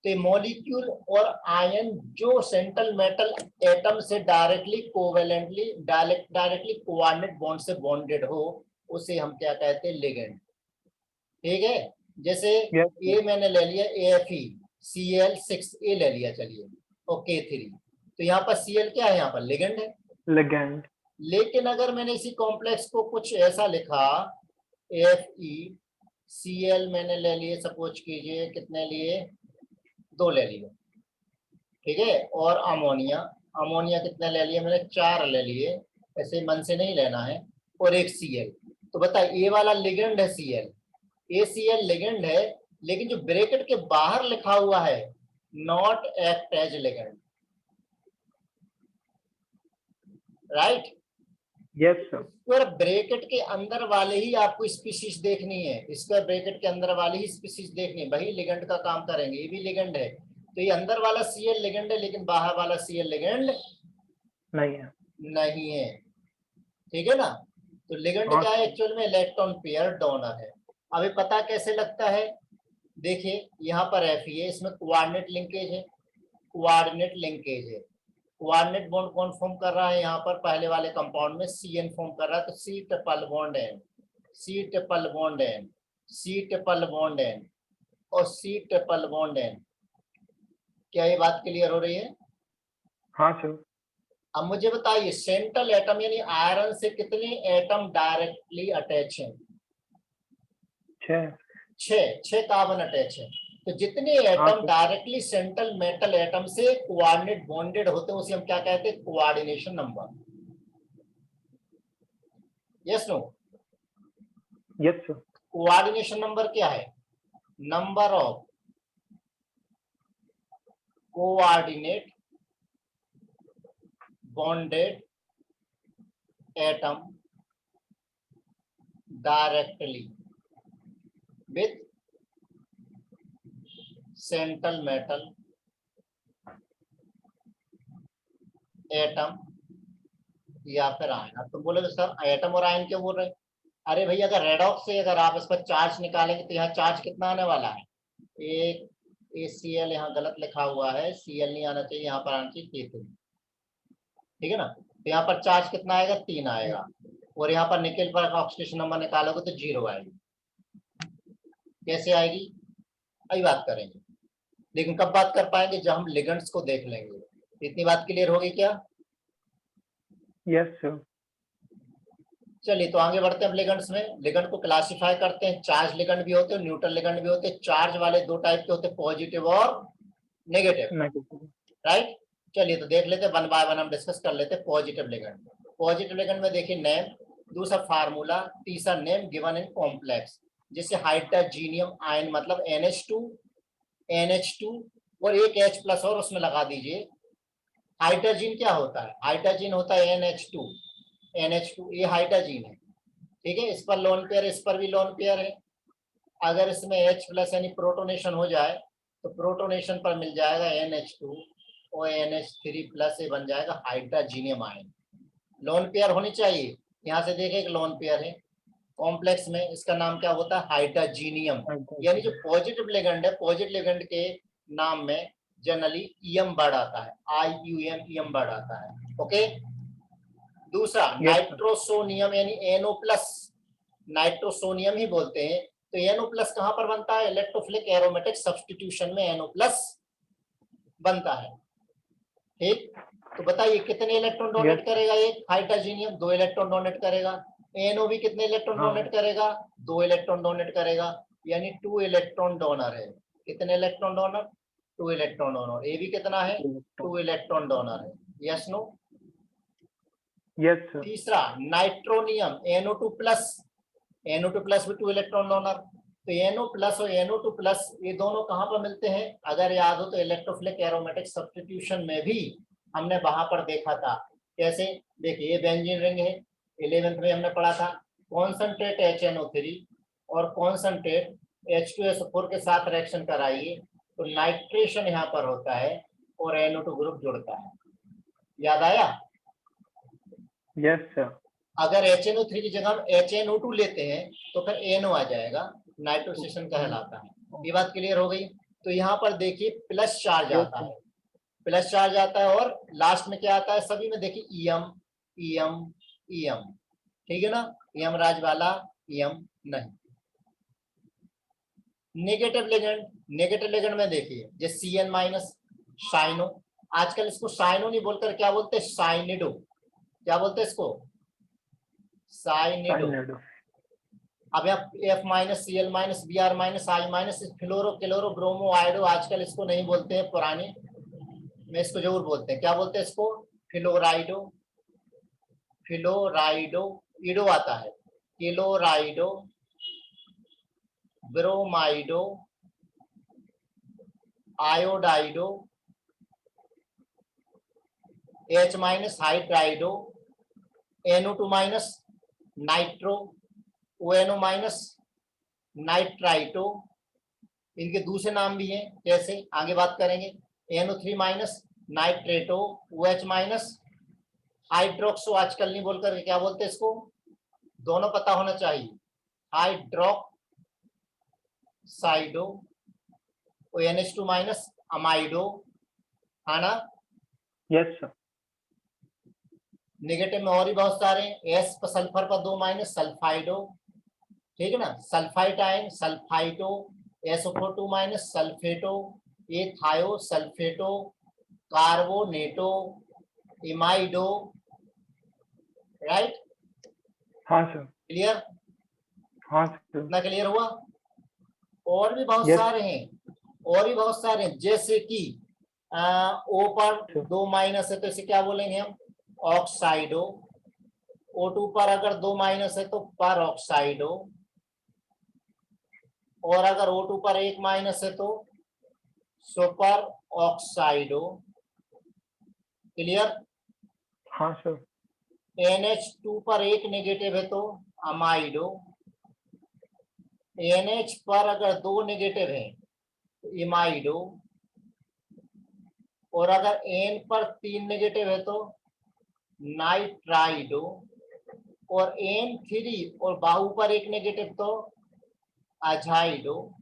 तो मॉलिक्यूल और आयन जो सेंट्रल मेटल एटम से directly covalently directly coordinate bond से बॉन्डेड हो, उसे हम क्या कहते हैं? लिगेंड। ठीक है। जैसे Yes, sir. ए मैंने ले लिया AFeCl6 ए ले लिया, चलिए, और K3। तो यहाँ पर Cl क्या है? यहाँ पर लिगेंड है। Ligand. लेकिन अगर मैंने इसी कॉम्प्लेक्स को कुछ ऐसा लिखा, FeCl मैंने ले लिए, सपोज कीजिए कितने लिए? 2 ले लिए, ठीक है। और अमोनिया, अमोनिया कितने ले लिए मैंने? 4 ले लिए, ऐसे मन से नहीं लेना है। और एक Cl। तो बताइए, ये वाला लिगेंड है Cl, ACl लिगेंड है, लेकिन जो ब्रैकेट के बाहर लिखा हुआ है not act as ligand, right? Yes, sir. Square bracket के अंदर वाले ही आपको स्पीशीज देखनी है, स्क्वायर ब्रैकेट के अंदर वाली ही स्पीशीज देखनी है, वही लिगेंड का काम करेंगे। ये भी लिगेंड है, तो ये अंदर वाला Cl लिगेंड है, लेकिन बाहर वाला Cl लिगेंड नहीं है। नहीं है, ठीक है ना? तो लिगेंड हाँ क्या है? सर। एक्चुअल में इलेक्ट्रॉन पेयर डोनर है। अभी पता कैसे लगता है? देखिए यहाँ पर Fe है, इसमें कोऑर्डिनेट लिंकेज है, कोऑर्डिनेट लिंकेज है। कोऑर्डिनेट बॉन्ड कौन फॉर्म कर रहा है यहाँ पर, पहले वाले कंपाउंड में Cn फॉर्म कर रहा है, तो C triple bond N, C triple bond N, C triple bond N और C ट्रिपल बॉन्ड N। क्या ये बात क्लियर हो रही है? हाँ सर। अब मुझे बताइए सेंट्रल एटम यानी आयरन से कितने एटम डायरेक्टली अटैच हैं? 6। 6 कार्बन अटैच है। तो जितने हाँ atom sir. Directly central metal atom से कोऑर्डिनेट बॉन्डेड होते हैं उसे हम क्या कहते हैं? Coordination number. Yes no? Yes sir. Coordination number क्या है? Number of coordinate bonded atom directly with central metal atom या फिर आयन। अब तुम बोलोगे सर एटम और आयन क्यों बोल रहे हैं? अरे भैया अगर रेडॉक्स से अगर आप इस पर चार्ज निकालेंगे तो यहाँ चार्ज कितना आने वाला है? एक ACl, यहाँ गलत लिखा हुआ है, Cl नहीं आना चाहिए, यहाँ पर आना चाहिए K3। ठीक है ना? तो यहाँ पर चार्ज कितना आएगा? 3 आएगा। और यहाँ पर निकेल पर ऑक्सीडेशन नंबर निकालोगे तो 0 आएगी। कैसे आएगी? अभी बात करेंगे, लेकिन कब बात कर पाएंगे? जब हम लिगेंड्स को देख लेंगे। इतनी बात क्लियर होगी क्या? Yes sir. चलिए तो आगे बढ़ते हैं लिगेंड्स में। लिगेंड को क्लासिफाई करते हैं, चार्ज लिगेंड भी होते हैं, न्यूट्रल लिगेंड भी होते हैं। चार्ज वाले 2 टाइप के होते हैं, पॉजिटिव और नेगेटिव, नेगेटिव। राइट? चलिए तो देख लेते हैं, वन बाय वन हम डिस्कस कर लेते हैं। पॉजिटिव लिगेंड, पॉजिटिव लिगेंड में देखिए नेम, दूसरा फार्मूला, तीसरा नेम गिवन इन कॉम्प्लेक्स। जैसे हाइड्रोजीनियम आयन मतलब NH2 और एक H प्लस और उसमें लगा दीजिए। हाइड्रोजीन क्या होता है? हाइड्रोजीन होता है NH2, ये हाइड्रोजीन है। ठीक है, इस पर लोन पेयर, इस पर भी लोन पेयर है। अगर इसमें H प्लस यानी प्रोटोनेशन हो जाए तो प्रोटोनेशन पर मिल जाएगा NH2 और NH3 प्लस, ये बन जाएगा हाइड्रोजीनियम आयन। लोन पेयर होनी चाहिए। यहाँ से देखें एक लोन पेयर है। कॉम्प्लेक्स में इसका नाम क्या होता है? हाइड्रोजीनियम। यानी जो पॉजिटिव लिगेंड है, पॉजिटिव लिगेंड के नाम में जनरली EM वर्ड आता है, IUM, EM वर्ड आता है। ओके। दूसरा नाइट्रोसोनियम यानी NO प्लस, नाइट्रोसोनियम ही बोलते हैं। तो NO प्लस कहां पर बनता है? इलेक्ट्रोफिलिक एरोमेटिक सब्स्टिट्यूशन में NO प्लस बनता है। ठीक, तो बताइए कितने इलेक्ट्रॉन डोनेट करेगा? एक हाइड्रोजीनियम 2 इलेक्ट्रॉन डोनेट करेगा। NO भी कितने इलेक्ट्रॉन डोनेट करेगा? 2 इलेक्ट्रॉन डोनेट करेगा, यानी 2 इलेक्ट्रॉन डोनर है। कितने इलेक्ट्रॉन डोनर? 2 electron donor. ये भी कितना है? 2 इलेक्ट्रॉन डोनर है। Yes no? Yes sir. तीसरा nitronium NO2 plus, NO2 plus भी 2 इलेक्ट्रॉन डोनर। तो NO प्लस और NO2 प्लस ये दोनों कहां पर मिलते हैं? अगर याद हो तो इलेक्ट्रोफिलिक एरोमेटिक सब्स्टिट्यूशन में भी हमने वहां पर देखा था। कैसे? देखिए ये बेंजीन रिंग है, 11th में हमने पढ़ा था। कॉन्सेंट्रेट HNO3 और कॉन्सेंट्रेट H2SO4 के साथ रिएक्शन कराइए तो नाइट्रेशन यहाँ पर होता है और NO2 ग्रुप जुड़ता है। याद आया? Yes sir. अगर HNO3 की जगह हम HNO2 लेते हैं तो फिर NO आ जाएगा, नाइट्रोसेशन कहलाता है। ये बात क्लियर हो गई? तो यहाँ पर देखिए प्लस चार्ज आता है, प्लस चार्ज आता है और लास्ट में क्या आता है? सभी में देखिए EM, EM, EM। ठीक है ना? EM राज वाला, EM नहीं। नेगेटिव लिगेंड, नेगेटिव लिगेंड में देखिए जैसे CN माइनस, साइनो, आजकल इसको साइनो नहीं बोलकर क्या बोलते हैं? साइनिडो। क्या बोलते हैं इसको? साइनिडो। अब यहाँ F minus, Cl minus, Br minus, I minus, fluoro chloro bromo iodo, आजकल इसको नहीं बोलते हैं, पुराने में इसको जरूर बोलते हैं। क्या बोलते हैं इसको? फ्लोराइडो, फ्लोराइडो, ईडो आता है, chlorido, bromido, iodido, H minus hydrido, NO2 minus nitro, ONO minus nitrito. इनके दूसरे नाम भी हैं, कैसे आगे बात करेंगे। NO3 minus nitrato, OH minus hydroxo, आजकल नहीं बोलकर क्या बोलते इसको? दोनों पता होना चाहिए, हाइड्रोक्साइडो वो NH2 माइनस अमाइडो है ना। Yes, sir. नेगेटिव में और भी बहुत सारे हैं, S पर सल्फर पर 2 माइनस सल्फाइडो, ठीक है ना, सल्फाइट आयन सल्फाइटो, SO4 माइनस सल्फेटो, ये थायो सल्फेटो, कार्बोनेटो, इमाइडो, राइट। हाँ सर, क्लियर, हाँ सर. इतना क्लियर हुआ। और भी बहुत Yes, सारे हैं, और भी बहुत सारे हैं, जैसे कि O पर 2 माइनस है तो इसे क्या बोलेंगे हम, ऑक्साइडो। O2 पर अगर 2 माइनस है तो पर ऑक्साइडो, और अगर O2 पर 1 माइनस है तो सुपर ऑक्साइडो। क्लियर। हाँ सर. NH2 पर 1 नेगेटिव है तो अमाइडो, NH पर अगर 2 नेगेटिव है तो इमाइडो, और अगर N पर 3 नेगेटिव है तो नाइट्राइडो, और N3 और बाहु पर 1 नेगेटिव तो अजाइडो।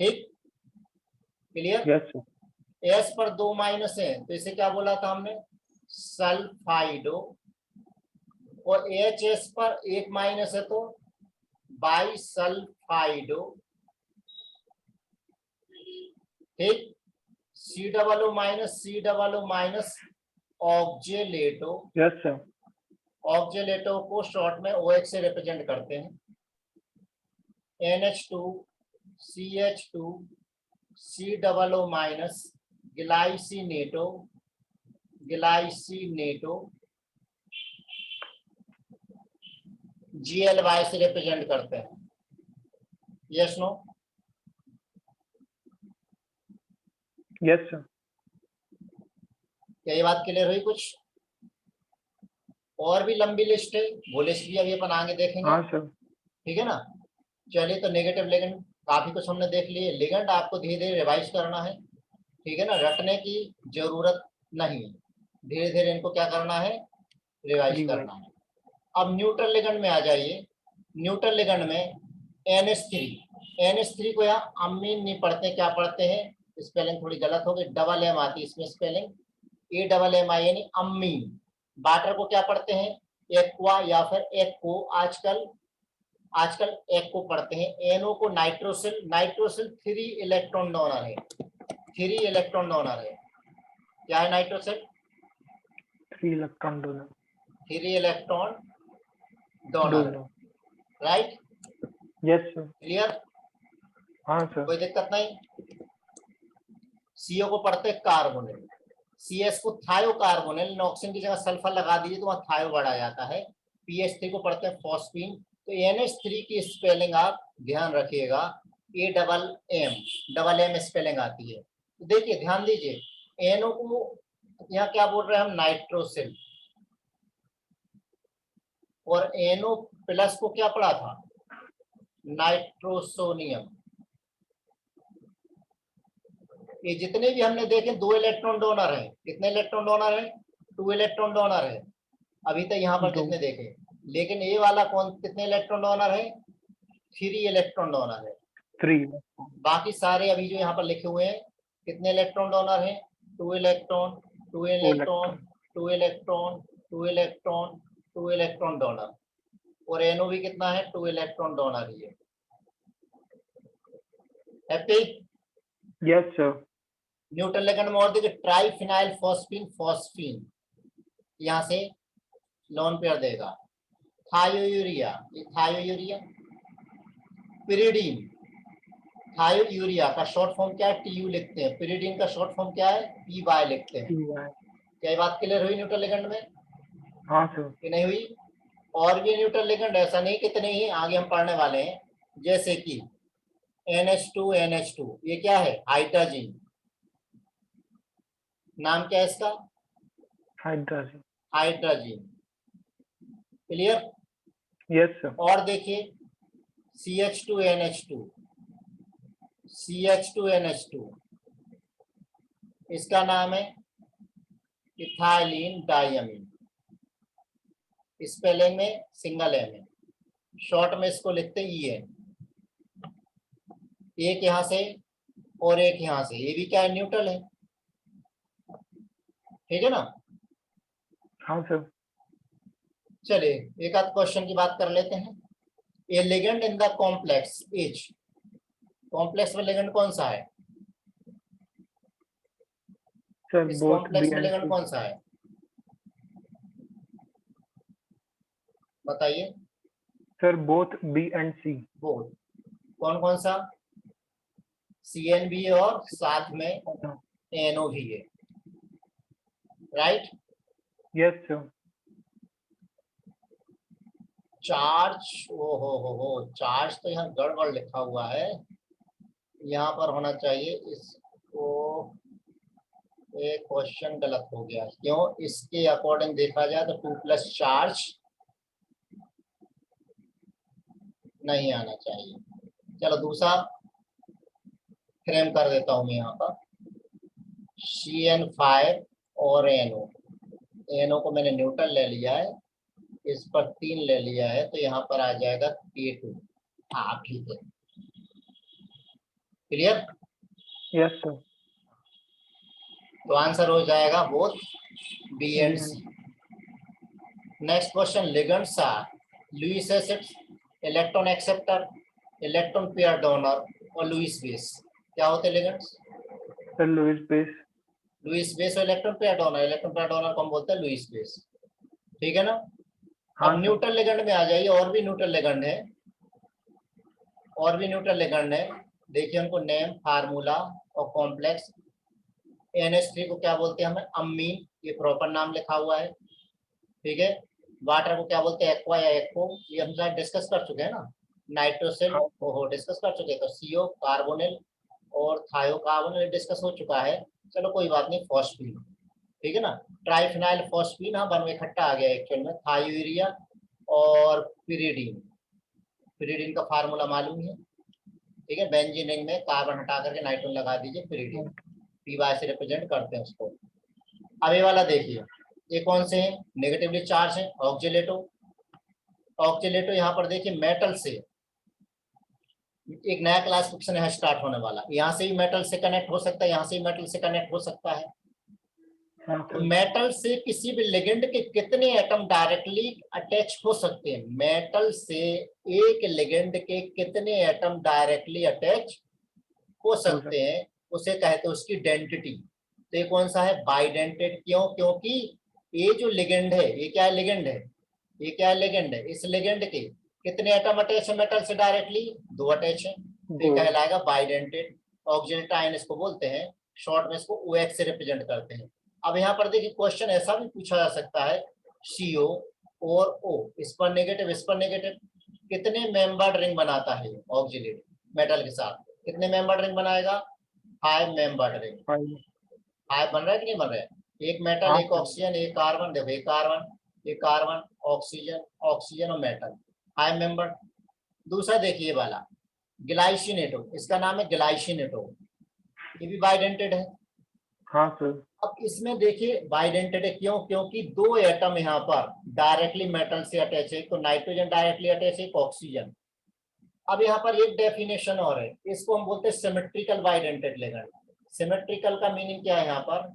ठीक, क्लियर। Yes, sir. S पर 2 माइनस है तो इसे क्या बोला था हमने, सल्फाइडो, और HS पर 1 माइनस है तो बाइसल्फाइडो। ठीक, C double O minus oxalato. Yes, sir. Oxalato को शॉर्ट में OH से रिप्रेजेंट करते हैं। NH2 CH2 C double O minus glycinato, glycinato, GLY से रिप्रेजेंट करते हैं। Yes no. Yes, sir. क्या ये बात क्लियर हुई कुछ? और भी लंबी लिस्ट है, वो लिस्ट भी अभी अपन आगे देखेंगे, हाँ सर. ठीक है ना। चलिए, तो नेगेटिव लिगेंड काफी कुछ हमने देख लिए। लिगेंड आपको धीरे धीरे रिवाइज करना है, ठीक है ना, रटने की जरूरत नहीं है, धीरे धीरे इनको क्या करना है, रिवाइज Revise. करना है। अब न्यूट्रल लिगेंड में आ जाइए। न्यूट्रल लिगेंड में NH3 को यहाँ अमीन नहीं पढ़ते, क्या पढ़ते हैं, स्पेलिंग थोड़ी गलत हो गई, डबल एम आती है इसमें स्पेलिंग, AMMI यानी अमीन। वाटर को क्या पढ़ते हैं, एक्वा या फिर एक्को, आजकल एक्को पढ़ते हैं। NO को नाइट्रोसिल, नाइट्रोसिल 3 इलेक्ट्रॉन डोनर है, 3 इलेक्ट्रॉन डोनर है। क्या है nitrosyl, 3 electron donor. 3 electron donor, Donor. Right. Yes, sir. Clear, हाँ सर. कोई दिक्कत नहीं। CO को पढ़ते हैं कार्बोनिल, CS को थायो कार्बोनिल, ऑक्सीजन की जगह सल्फर लगा दीजिए तो वहां थायो बढ़ आ जाता है। PH3 को पढ़ते हैं फॉस्फीन। तो NH3 की स्पेलिंग आप ध्यान रखिएगा, डबल एम स्पेलिंग आती है। तो देखिए ध्यान दीजिए, NO को यहाँ क्या बोल रहे हैं हम, नाइट्रोसिल, और NO प्लस को क्या पढ़ा था, नाइट्रोसोनियम। ये जितने भी हमने देखे 2 इलेक्ट्रॉन डोनर है, कितने इलेक्ट्रॉन डोनर है, 2 इलेक्ट्रॉन डोनर है अभी तक यहाँ पर 2. जितने देखे। लेकिन ये वाला कौन, कितने इलेक्ट्रॉन डोनर है, 3 इलेक्ट्रॉन डोनर है। 3. बाकी सारे अभी जो यहाँ पर लिखे हुए हैं, कितने इलेक्ट्रॉन डोनर है, 2 electron, 2 electron, 2 electron, 2 electron, 2 electron donor, और NO भी कितना है, 2 इलेक्ट्रॉन डोनर ही है। Happy. Yes, sir. Neutral ligand में और देखिए, ट्राइफिनाइल फॉस्फीन, फॉस्फीन यहाँ से लोन पेयर देगा। थायोयूरिया, ये थायोयूरिया, पिरिडीन, थायोयूरिया का शॉर्ट फॉर्म क्या है, TU लिखते हैं। पिरिडीन का शॉर्ट फॉर्म क्या है, PY लिखते हैं। PY. क्या ये बात क्लियर हुई न्यूट्रल लिगेंड में हाँ सर. कि नहीं हुई? और भी न्यूट्रल लिगेंड, ऐसा नहीं कितने ही आगे हम पढ़ने वाले हैं, जैसे कि NH2, ये क्या है, हाइड्रोजन, नाम क्या है इसका, Hydrogen. Hydrogen. Clear. Yes, sir. और देखिए CH2NH2, इसका नाम है इथाइलिन डायमीन, स्पेलिंग में सिंगल एम है, शॉर्ट में इसको लिखते हैं EN। एक यहाँ से और एक यहाँ से, ये भी क्या है, न्यूट्रल है, ठीक है ना। हाँ सर। चलिए एक आध क्वेश्चन की बात कर लेते हैं। A ligand in the complex is, complex में लिगेंड कौन सा है, सर इस बोथ बी कॉम्प्लेक्स में एंड लिगेंड सी। कौन सा है, बताइए। Sir both B and C. Both, कौन कौन सा, CN भी है और साथ में NO भी है, राइट। Yes sir. चार्ज, ओ हो, चार्ज तो यहाँ गड़बड़ लिखा हुआ है, यहाँ पर होना चाहिए इसको, एक क्वेश्चन गलत हो गया, क्यों, इसके अकॉर्डिंग देखा जाए तो 2 प्लस चार्ज नहीं आना चाहिए। चलो दूसरा फ्रेम कर देता हूँ मैं यहाँ पर, CN5 और NO को मैंने न्यूट्रल ले लिया है, इस पर 3 ले लिया है, तो यहाँ पर आ जाएगा K2। हाँ ठीक है, क्लियर। Yes sir. तो आंसर हो जाएगा both B B and and C. Next question, ligands are Lewis acids, electron acceptor, electron pair donor और लुईस बेस। क्या होते हैं ligands, sir Lewis base. Lewis base और electron pair donor, electron pair donor को हम बोलते हैं Lewis base, ठीक है ना। हाँ अब सर। न्यूट्रल लिगेंड में आ जाइए, और भी न्यूट्रल लिगेंड है, और भी न्यूट्रल लिगेंड है, देखिए उनको नेम, फार्मूला और कॉम्प्लेक्स। NH3 को क्या बोलते हैं हमें, अमीन, ये प्रॉपर नाम लिखा हुआ है, ठीक है। वाटर को क्या बोलते हैं, एक्वा या एक्को, ये हम शायद डिस्कस कर चुके हैं ना। नाइट्रोसिल, हाँ ओहो डिस्कस कर चुके हैं, तो CO कार्बोनिल और थायोकार्बोनिल डिस्कस हो चुका है। चलो कोई बात नहीं, फॉस्फीन, ठीक है ना। ट्राइफिनाइल फॉस्फीन, हाँ बनवे इकट्ठा आ गया एक्चुअल में, थायोयूरिया और पिरिडीन, पिरिडीन का फार्मूला मालूम है, ठीक है। बेंजीन रिंग में कार्बन हटा करके नाइट्रोजन लगा दीजिए, पिरिडीन, PY से रिप्रेजेंट करते हैं उसको। अब ये वाला देखिए, ये कौन से हैं, नेगेटिवली चार्ज है, ऑक्जिलेटो, ऑक्जिलेटो यहाँ पर देखिए मेटल से एक नया क्लासिफिकेशन यहाँ स्टार्ट होने वाला, यहाँ से भी मेटल से कनेक्ट हो सकता है, यहाँ से भी मेटल से कनेक्ट हो सकता है। हाँ तो सर। मेटल से किसी भी लिगेंड के कितने एटम डायरेक्टली अटैच हो सकते हैं, मेटल से एक लिगेंड के कितने एटम डायरेक्टली अटैच हो हो सकते सर। हैं, उसे कहते हैं उसकी डेंसिटी। तो ये कौन सा है, बाइडेंटेड, क्यों, क्योंकि ये जो लिगेंड है, ये क्या है, लिगेंड है, ये क्या है, लिगेंड है, इस लिगेंड के कितने एटम अटैच है मेटल से डायरेक्टली, 2 अटैच है, तो ये दो। कहलाएगा बाइडेंटेड। ऑक्सीजन आयन इसको बोलते हैं, शॉर्ट में इसको OH से रिप्रेजेंट करते हैं। अब यहाँ पर देखिए क्वेश्चन ऐसा भी पूछा जा सकता है, CO और O, इस पर नेगेटिव, इस पर नेगेटिव, कितने मेंबर्ड रिंग बनाता है ऑक्सीलेट मेटल के साथ, कितने मेंबर्ड रिंग बनाएगा, 5 मेंबर्ड रिंग। फाइव। 5 बन रहा है कि नहीं बन रहा है, एक मेटल, हाँ एक सर। ऑक्सीजन, एक कार्बन, देखो एक कार्बन, एक कार्बन, ऑक्सीजन, ऑक्सीजन और मेटल, 5 मेंबर। दूसरा देखिए वाला ग्लाइसिनेटो, इसका नाम है ग्लाइसिनेटो, ये भी बाइडेंटेड है। हाँ सर। अब इसमें देखिए बाइडेंटेड है, क्यों, क्योंकि 2 एटम यहाँ पर डायरेक्टली मेटल से अटैच है, तो नाइट्रोजन डायरेक्टली अटैच है, एक ऑक्सीजन। अब यहाँ पर एक डेफिनेशन और है, इसको हम बोलते हैं सिमेट्रिकल बाइडेंटेड लिगेंड। सिमेट्रिकल का मीनिंग क्या है, यहाँ पर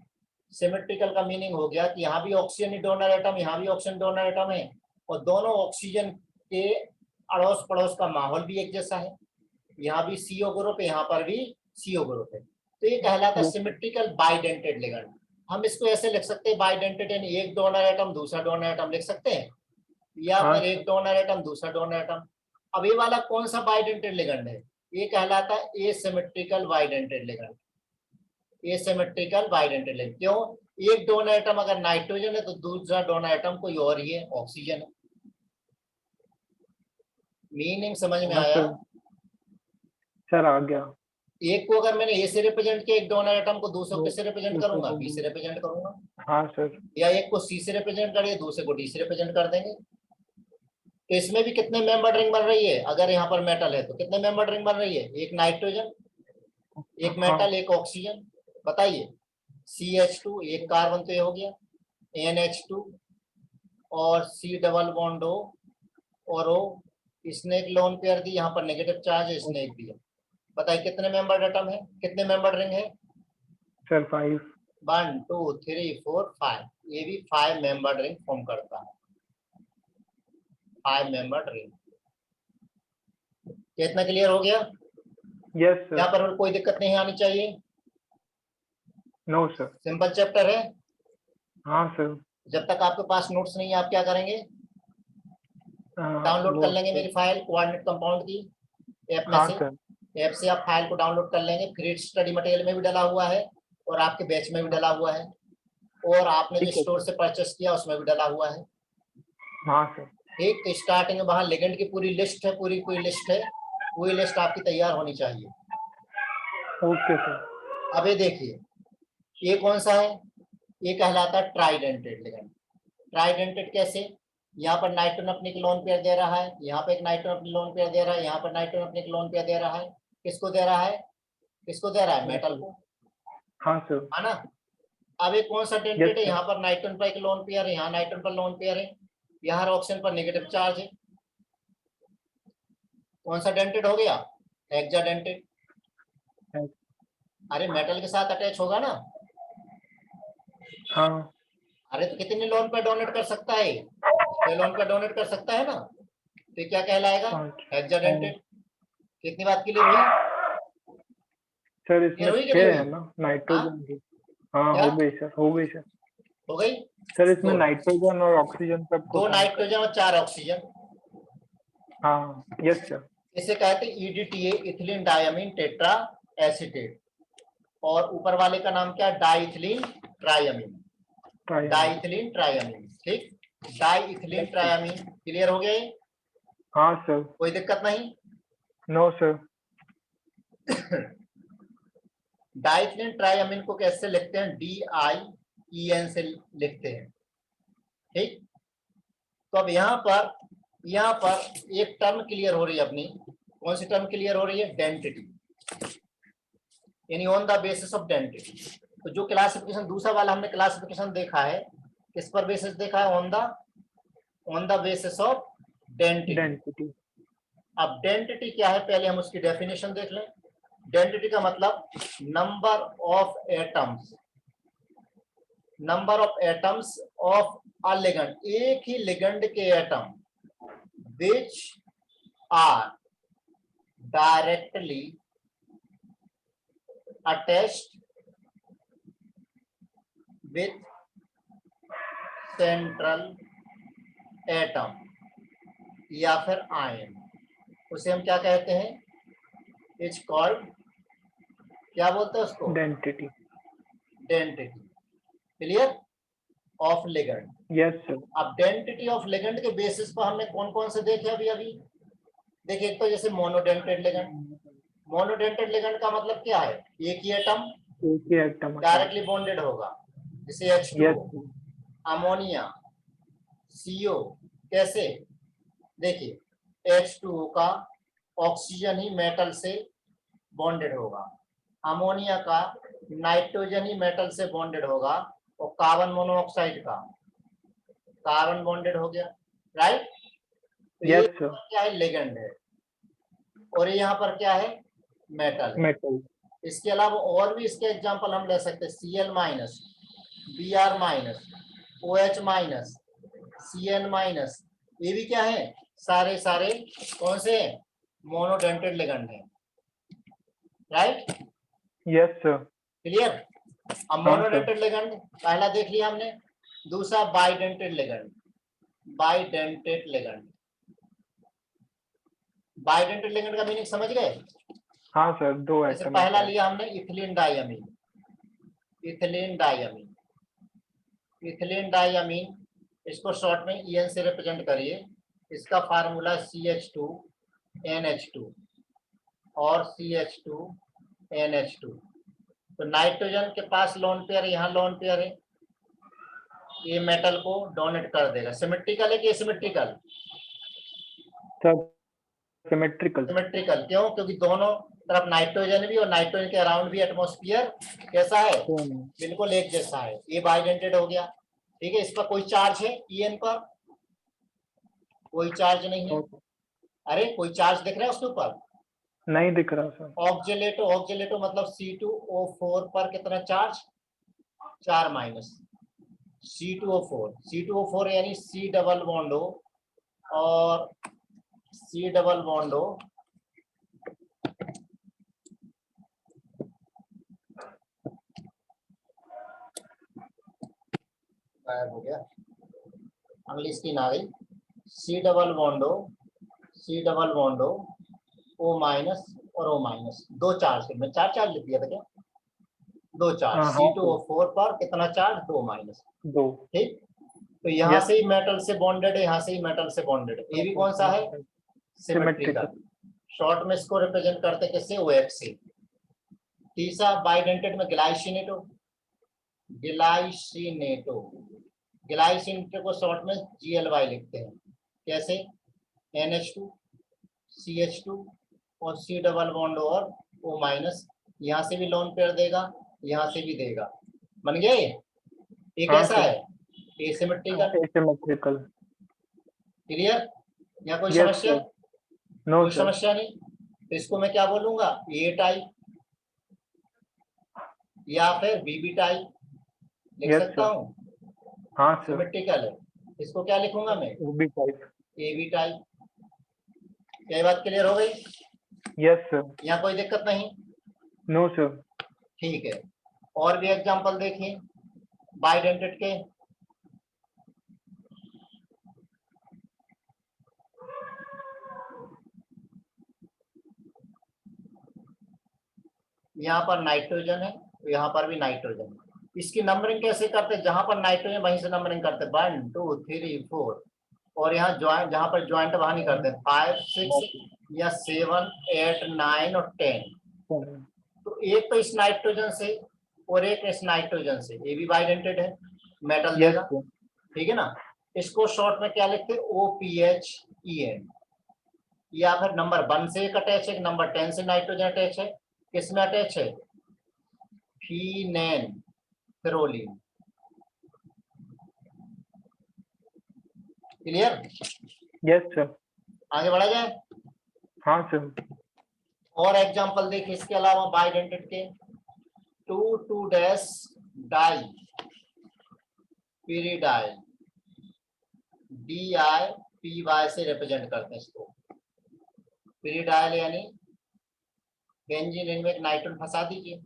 सिमेट्रिकल का मीनिंग हो गया कि यहाँ भी ऑक्सीजन डोनर एटम, यहाँ भी ऑक्सीजन डोनर एटम है, और दोनों ऑक्सीजन के अड़ोस पड़ोस का माहौल भी एक जैसा है, यहाँ भी CO ग्रुप है, यहाँ पर भी CO ग्रुप है, तो ये कहलाता है yes sir. Symmetrical bidentate ligand. हम इसको ऐसे लिख सकते हैं, बाइडेंटेड यानी एक डोनर एटम दूसरा डोनर एटम लिख सकते हैं, या हाँ फिर एक सर। डोनर एटम दूसरा डोनर एटम। अब ये वाला कौन सा बाइडेंटेड लिगेंड है, ये कहलाता है asymmetrical bidentate ligand, asymmetrical bidentate ligand, क्यों, एक डोनर एटम अगर नाइट्रोजन है तो दूसरा डोनर एटम कोई और ही है, ऑक्सीजन है। मीनिंग समझ में हाँ आया। सर। सर आ गया। एक को अगर मैंने ए से रिप्रेजेंट किया, एक डोनर एटम को दूसरे को दो। किससे रिप्रेजेंट दूसरे करूंगा, को बी से भी। रिप्रेजेंट करूंगा, हाँ सर। या एक को सी से रिप्रेजेंट करिए, दूसरे को डी से रिप्रेजेंट कर देंगे। तो इसमें भी कितने मेंबर रिंग बन रही है, अगर यहाँ पर मेटल है तो कितने मेंबर रिंग बन रही है, एक नाइट्रोजन, एक हाँ मेटल, एक ऑक्सीजन, बताइए। CH2, एक कार्बन तो ये हो गया, NH2 और C डबल बॉन्ड O और O, इसने एक लोन पेयर दी, यहाँ पर नेगेटिव चार्ज है, इसने एक दिया, बताइए कितने मेंबर एटम है, कितने मेंबर रिंग है? सर 5। 1 2 3 4 5, ये भी 5 मेंबर रिंग फॉर्म करता है, 5 मेंबर रिंग। कितना क्लियर हो गया? यस यहाँ सर। पर कोई दिक्कत नहीं आनी चाहिए, नो सर। सिंपल चैप्टर है। हाँ सर। जब तक आपके पास नोट्स नहीं है आप क्या करेंगे, डाउनलोड कर वो लेंगे मेरी फाइल कोऑर्डिनेट कंपाउंड की ऐप में हाँ से। सर। ऐप से आप फाइल को डाउनलोड कर लेंगे, फ्री स्टडी मटेरियल में भी डला हुआ है और आपके बैच में भी डला हुआ है, और आपने जो ठीक है स्टोर सर। से परचेस किया उसमें भी डला हुआ है। हाँ सर। ठीक, तो स्टार्टिंग में वहां लिगेंड की पूरी लिस्ट है, पूरी लिस्ट है, पूरी लिस्ट आपकी तैयार होनी चाहिए। Okay sir. अब ये देखिए, ये कौन सा है, ये कहलाता है ट्राइडेंटेड लिगेंड। ट्राइडेंटेड कैसे, यहाँ पर नाइट्रोजन अपने लोन पेयर दे रहा है, यहाँ पे एक नाइट्रोजन अपने लोन पेयर दे रहा है, यहाँ पर नाइट्रोजन अपने लोन पेयर दे रहा है। किसको दे रहा है, किसको दे रहा है, मेटल को, हाँ सर। है ना। अब ये कौन सा डेंटेड यस है, सर। यहाँ पर नाइट्रोजन पर एक लोन पेयर है, यहाँ नाइट्रोजन पर लोन पेयर है, यहाँ ऑक्सीजन पर नेगेटिव चार्ज है। कौन सा डेंटेड हो गया, हेक्सा डेंटेड। अरे मेटल के साथ अटैच होगा ना। हाँ अरे तो कितने लोन पर डोनेट कर सकता है, 6 लोन पर डोनेट कर सकता है ना, तो ये क्या कहलाएगा, 5। Hexadentate. कितनी बात क्लियर हुई, सर क्लियर इसमें हुई कि नहीं 6 हुई? है ना हाँ, नाइट्रोजन की। हाँ क्या हो गई सर, हो गई सर। हो गई, सर इसमें गुड। नाइट्रोजन और ऑक्सीजन सबको 2 काउंट कर। नाइट्रोजन और 4 ऑक्सीजन, हाँ यस सर। इसे कहते हैं EDTA, ethylene diamine tetra acetate. और ऊपर वाले का नाम क्या है, डाइथिलीन ट्राइअमीन, डाइथिलीन ट्राइअमीन। ठीक, डाइथिलीन ट्राइअमीन, क्लियर हो गया ये? हाँ सर। कोई दिक्कत नहीं। No sir. डाइथिलीन ट्राइअमीन को कैसे लिखते हैं, DIEN से लिखते हैं। ठीक, तो अब यहाँ पर एक टर्म क्लियर हो रही है अपनी, कौन सी टर्म क्लियर हो रही है, डेंसिटी, यानी on the basis of density. तो जो क्लासिफिकेशन दूसरा वाला हमने क्लासिफिकेशन देखा है, किस पर बेसिस देखा है, on the basis of density. Density. अब डेंसिटी क्या है, पहले हम उसकी डेफिनेशन देख लें। डेंसिटी का मतलब number of atoms, number of atoms of a ligand, एक ही लिगेंड के atom which are directly attached with central atom या फिर आयन, उसे हम क्या कहते हैं, इट्स कॉल्ड, क्या बोलते हैं उसको, density. Density. Clear, of ligand. Yes sir. अब डेंसिटी ऑफ लिगेंड के बेसिस पर हमने कौन कौन से देखे अभी अभी देखिए, एक तो जैसे मोनोडेंटेड लिगेंड। मोनोडेंटेड लिगेंड का मतलब क्या है, एक ही एटम एक ही एटम। डायरेक्टली बॉन्डेड होगा, जैसे H2O, यस। Ammonia, CO। कैसे, देखिए H2O का ऑक्सीजन ही मेटल से बॉन्डेड होगा, अमोनिया का नाइट्रोजन ही मेटल से बॉन्डेड होगा, और कार्बन मोनोऑक्साइड का कार्बन बॉन्डेड हो गया, राइट। तो ये यस सर। क्या है, लिगेंड है, और ये यहाँ पर क्या है, मेटल है। मेटल। इसके अलावा और भी इसके एग्जांपल हम ले सकते हैं, Cl minus, Br minus, OH minus, Cn minus, ये भी क्या है, सारे सारे कौन से मोनोडेंटेड लिगेंड है, राइट। Yes sir. क्लियर। अब हाँ सर। मोनोडेंटेड लिगेंड पहला देख लिया हमने, दूसरा bidentate ligand, bidentate ligand, bidentate ligand का मीनिंग समझ गए। हाँ सर, 2 जैसे एटम पहला होता है। लिया हमने इथिलीन डाइअमीन, इथिलीन डाइअमीन, इथिलीन डाइअमीन, इसको शॉर्ट में EN से रिप्रेजेंट करिए। इसका फार्मूला CH2NH2 और CH2NH2। तो नाइट्रोजन के पास लोन पेयर, यहाँ लोन पेयर है, ये मेटल को डोनेट कर देगा। सिमेट्रिकल है कि एसिमेट्रिकल, सर सिमेट्रिकल। सिमेट्रिकल क्यों, क्योंकि दोनों तरफ नाइट्रोजन भी और नाइट्रोजन के अराउंड भी एटमॉस्फेयर कैसा है, बिल्कुल एक जैसा है। ये बाइडेंटेड हो गया, ठीक है। इस पर कोई चार्ज है, EN पर कोई चार्ज नहीं है, अरे कोई चार्ज दिख रहा है उसके ऊपर, नहीं दिख रहा सर। ऑक्जेलेटो, ऑक्जेलेटो मतलब C2O4 पर कितना चार्ज, 4 माइनस। C2O4 यानी C डबल बॉन्ड O और C डबल बॉन्ड O, गायब हो गया, अगली स्क्रीन आ गई। C double bond O O minus और O माइनस, दो चार्ज में चार चार्ज लिख दिया था क्या, दो चार्ज। हाँ हाँ सर, C2O4 पर कितना चार्ज, 2 माइनस। 2। ठीक, तो यहाँ यस से ही मेटल से बॉन्डेड है, यहाँ से ही मेटल से बॉन्डेड है। ये भी कौन सा है, सिमेट्रिकल। शॉर्ट में इसको रिप्रेजेंट करते किससे, OH से। तीसरा बाइडेंटेड में ग्लाइसिनेटो, ग्लाइसिनेटो, ग्लाइसिनेटो को शॉर्ट में GLY लिखते हैं। कैसे, NH2 CH2 और C डबल बॉन्ड और O माइनस, यहाँ से भी लोन पेयर देगा, यहाँ से भी देगा, बन गया ये हाँ कैसा सर, है, एसिमेट्रिकल। एसिमेट्रिकल। क्लियर, या कोई यस समस्या, सर, नो कोई सर। समस्या नहीं। तो इसको मैं क्या बोलूंगा, A टाइप या फिर BB टाइप लिख यस सकता सर, हूँ, हाँ सर, सिमेट्रिकल है। इसको क्या लिखूंगा मैं, ओबी टाइप। AB type. क्या ये बात क्लियर हो गई, यस सर, यहाँ कोई दिक्कत नहीं, नो सर। ठीक है। और भी एग्जांपल देखिए बाइडेंटेड के। यहाँ पर नाइट्रोजन है, यहाँ पर भी नाइट्रोजन है। इसकी नंबरिंग कैसे करते हैं, जहां पर नाइट्रोजन वहीं से नंबरिंग करते हैं, 1 2 3 4। और यहाँ ज्वाइंट, जहां पर ज्वाइंट वहां नहीं करते, 5 6 या 7 8 9 और 10। तो एक तो इस नाइट्रोजन से और एक इस नाइट्रोजन से, ये भी बाइडेंटेड है, मेटल यस देगा, सर, ठीक है ना। इसको शॉर्ट में क्या लिखते हैं, OPHEN। या फिर नंबर 1 से एक अटैच है, नंबर 10 से नाइट्रोजन अटैच है, किसमें अटैच है, फीनेन फेरोलिन। क्लियर, यस सर, आगे बढ़ा जाए। हाँ सर। और एग्जांपल देखिए इसके अलावा बाइडेंटेड के, 2 डैश डाई पीरिडाइल, DIPY से रिप्रेजेंट करते हैं इसको। पीरिडाइल यानी बेंजीन रिंग में एक नाइट्रोजन फंसा दीजिए,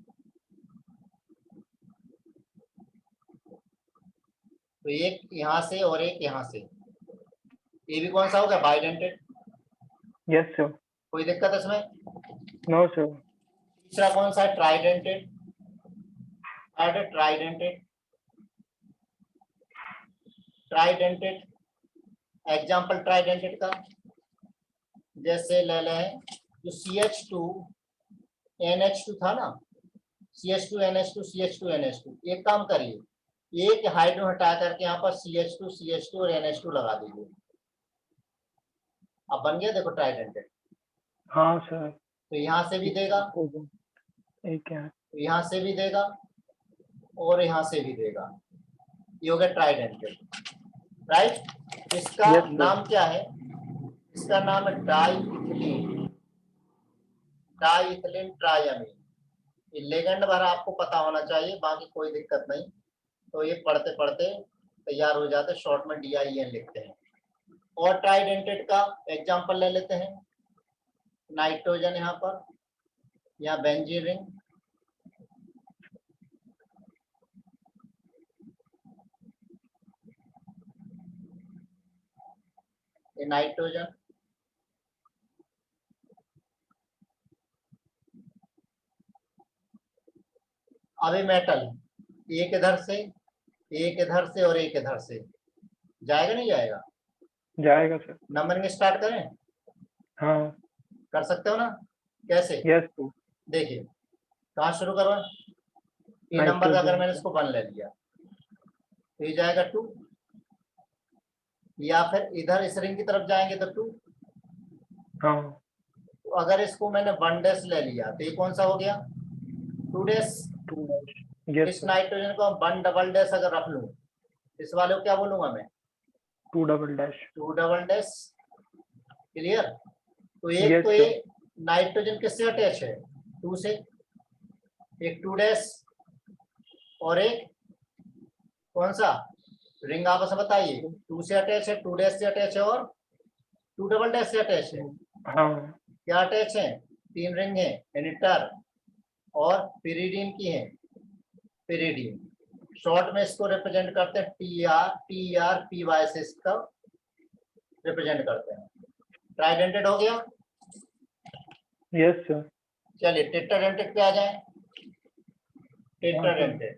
तो एक यहाँ से और एक यहाँ से, ये भी कौन सा होगा, बाइडेंटेड। यस सर, कोई दिक्कत है इसमें, नो सर। तीसरा कौन सा है, ट्राइडेंटेड। ट्राइडेंटेड, ट्राइडेंटेड एग्जाम्पल ट्राइडेंटेड का, जैसे ले लें जो CH2 NH2 था ना, CH2 NH2 CH2 NH2, एक काम करिए, एक हाइड्रोजन हटा करके यहाँ पर CH2 और NH2 लगा दीजिए, अब बन गया देखो ट्राइडेंटेड। हाँ सर, तो यहाँ से भी देगा, एक है। तो यहाँ से भी देगा और यहाँ से भी देगा, ये हो गया ट्राइडेंटेड, राइट। इसका यस सर, नाम क्या है, इसका नाम है डाइइथिलीन, डाइइथिलीन ट्राइअमीन। ये लेजेंड भर आपको पता होना चाहिए, बाकी कोई दिक्कत नहीं। तो ये पढ़ते पढ़ते तैयार हो जाते, शॉर्ट में DIEN लिखते हैं। और ट्राइडेंटेड का एग्जांपल ले लेते हैं, नाइट्रोजन यहाँ पर, यहाँ बेंजीन रिंग, ये नाइट्रोजन, अभी मेटल, एक इधर से, एक इधर से और एक इधर से, जाएगा नहीं जाएगा, जाएगा सर। नंबरिंग स्टार्ट करें, हाँ, कर सकते हो ना, कैसे, यस सर। देखिए कहाँ शुरू करो, ये नंबर अगर मैंने इसको 1 ले लिया तो ये जाएगा 2, या फिर इधर इस रिंग की तरफ जाएंगे तो 2। हाँ, तो अगर इसको मैंने 1 डैश ले लिया तो ये कौन सा हो गया, 2 डैश। 2। यस इस सर, नाइट्रोजन को 1 डबल डैश अगर रख लूं, इस वाले को क्या बोलूंगा मैं, 2 double dash. 2 double dash. Clear, तो एक यस तो ये सर, नाइट्रोजन किससे अटैच है? 2 से, एक 2 डैश और एक कौन सा रिंग आपस में बताइए? 2 से अटैच है, 2 डैश से अटैच है और 2 डबल डैश से अटैच है। हाँ क्या अटैच है? 3 रिंग है, एनिटर और पिरिडीन की है, पिरिडीन। शॉर्ट में इसको रिप्रेजेंट करते हैं टी आर पी वाई से इसका रिप्रेजेंट करते हैं। ट्राइडेंटेड हो गया। Yes sir. चलिए टेट्राडेंटेड पे आ जाए। Tetradentate,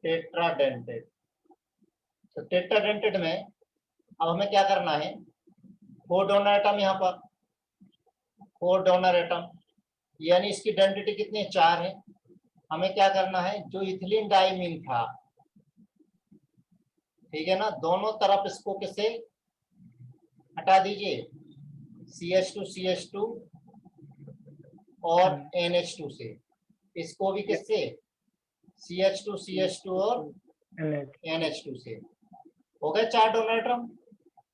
tetradentate. तो टेट्राडेंटेड में अब हमें क्या करना है? 4 डोनर एटम यहाँ पर, 4 डोनर एटम, यानी इसकी डेंसिटी कितनी है? 4 है। हमें क्या करना है? जो इथिलीन डाइमीन था, ठीक है ना, दोनों तरफ इसको किससे हटा दीजिए? CH2 और NH2 से। इसको भी किससे? CH2 और NH2 से। हो गए 4 डोनर एटम।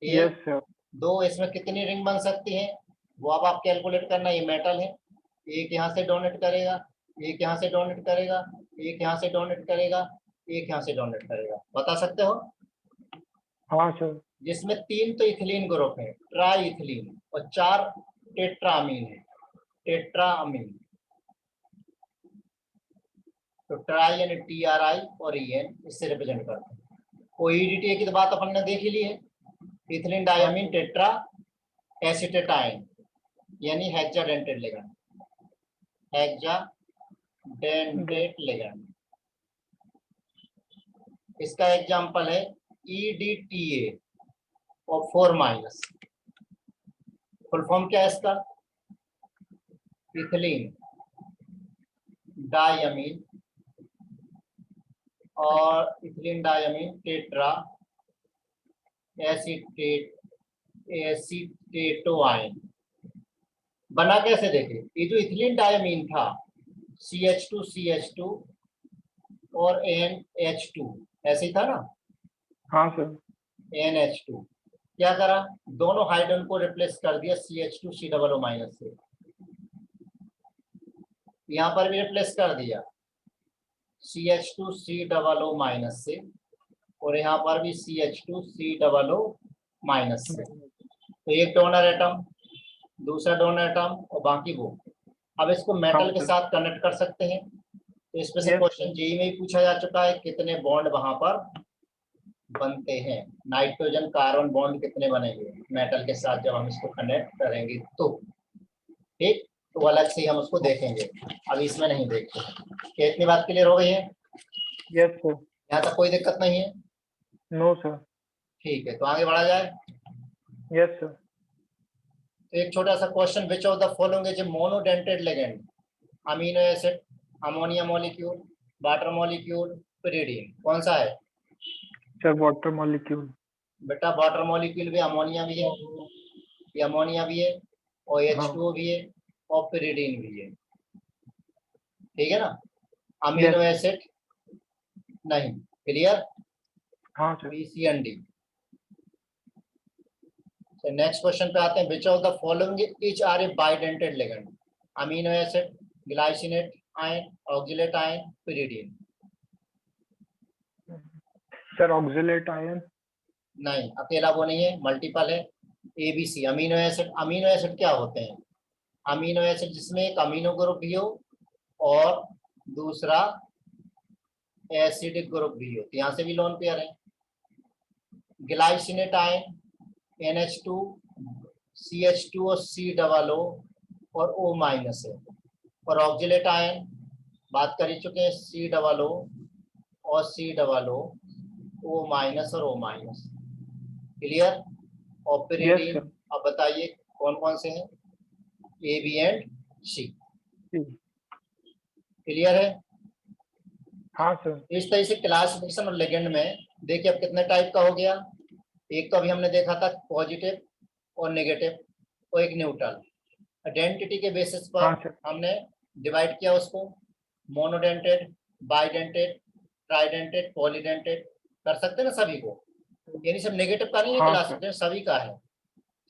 Yes sir. 2, इसमें कितनी रिंग बन सकती है वो अब आप कैलकुलेट करना। ये मेटल है, एक यहाँ से डोनेट करेगा, एक यहाँ से डोनेट करेगा, एक यहाँ से डोनेट करेगा, एक यहाँ से डोनेट करेगा। बता सकते हो? हाँ सर। जिसमें 3 तो इथिलीन ग्रुप है, ट्राई इथिलीन, और 4 टेट्रामीन है, टेट्रामीन। तो ट्राई यानी TRI और EN इससे रिप्रेजेंट करते हैं। OEDTA की तो बात अपन ने देख ही ली है। इथिलीन डायमीन टेट्रा एसिटेटाइन यानी हेक्साडेंटेड लिगैंड, हेक्साडेंटेड लिगैंड। इसका एग्जांपल है EDTA और 4-। फुल फॉर्म क्या है इसका? इथिलीन डायमीन और इथिलीन डायमीन टेट्रा एसीटेटोआइन। बना कैसे देखे? ये जो इथिलीन डायमीन था CH2 और NH2 ऐसे ही था ना। हाँ सर। NH2 क्या करा? दोनों हाइड्रोजन को रिप्लेस कर दिया CH2 C से। यहाँ पर भी रिप्लेस कर दिया CH2 C से, और यहाँ पर भी CH2 C से। तो एक डोनर एटम, दूसरा डोनर एटम और बाकी वो। अब इसको मेटल के साथ कनेक्ट कर सकते हैं। तो इसमें से क्वेश्चन जेईई में ही पूछा जा चुका है, कितने बॉन्ड वहां पर बनते हैं? नाइट्रोजन कार्बन बॉन्ड कितने बनेंगे मेटल के साथ जब हम इसको कनेक्ट करेंगे तो। ठीक, तो अलग से हम उसको देखेंगे, अभी इसमें नहीं देखते। क्या इतनी बात क्लियर हो गई है? Yes sir. यहाँ तक कोई दिक्कत नहीं है? No sir. ठीक है, तो आगे बढ़ा जाए। Yes sir. एक छोटा सा question, which of the following is monodentate ligand? Amino acid, ammonia molecule, water molecule, pyridine. कौन सा है? Sir water molecule. बेटा वाटर मॉलिक्यूल भी, अमोनिया भी है, ये अमोनिया भी है, और H2O भी है, और पिरिडीन भी है। ठीक है ना? अमीनो एसिड नहीं। क्लियर? हाँ सर। PCND। नेक्स्ट क्वेश्चन पे आते हैं, which of the following each are a bidentate ligand? Amino acid, glycinate ion, oxalate ion, pyridine. Sir oxalate ion. नहीं, अकेला वो नहीं है, मल्टीपल है। ABC amino acid. Amino acid क्या होते हैं? अमीनो एसिड जिसमें एक अमीनो ग्रुप भी हो और दूसरा एसिडिक ग्रुप भी हो, तो यहाँ से भी लोन पेयर है। ग्लाइसिनेट आयन NH2 CH2 और C और O- है। और ऑक्जेलेट आयन बात कर ही चुके हैं, C और C O- और O-। क्लियर? और पिरिडीन अब बताइए कौन कौन से हैं? A, B and C। Clear है? हाँ सर। इस तरह से क्लासिफिकेशन और लेजेंड में देखिए अब कितने टाइप का हो गया। एक तो अभी हमने देखा था पॉजिटिव और नेगेटिव और एक न्यूट्रल। आइडेंटिटी के बेसिस पर हमने डिवाइड किया उसको, मोनोडेंटेड, बाइडेंटेड, ट्राइडेंटेड, पॉलीडेंटेड कर सकते हैं ना सभी को। यानी सब नेगेटिव का नहीं है क्लासिफिकेशन, सभी का है।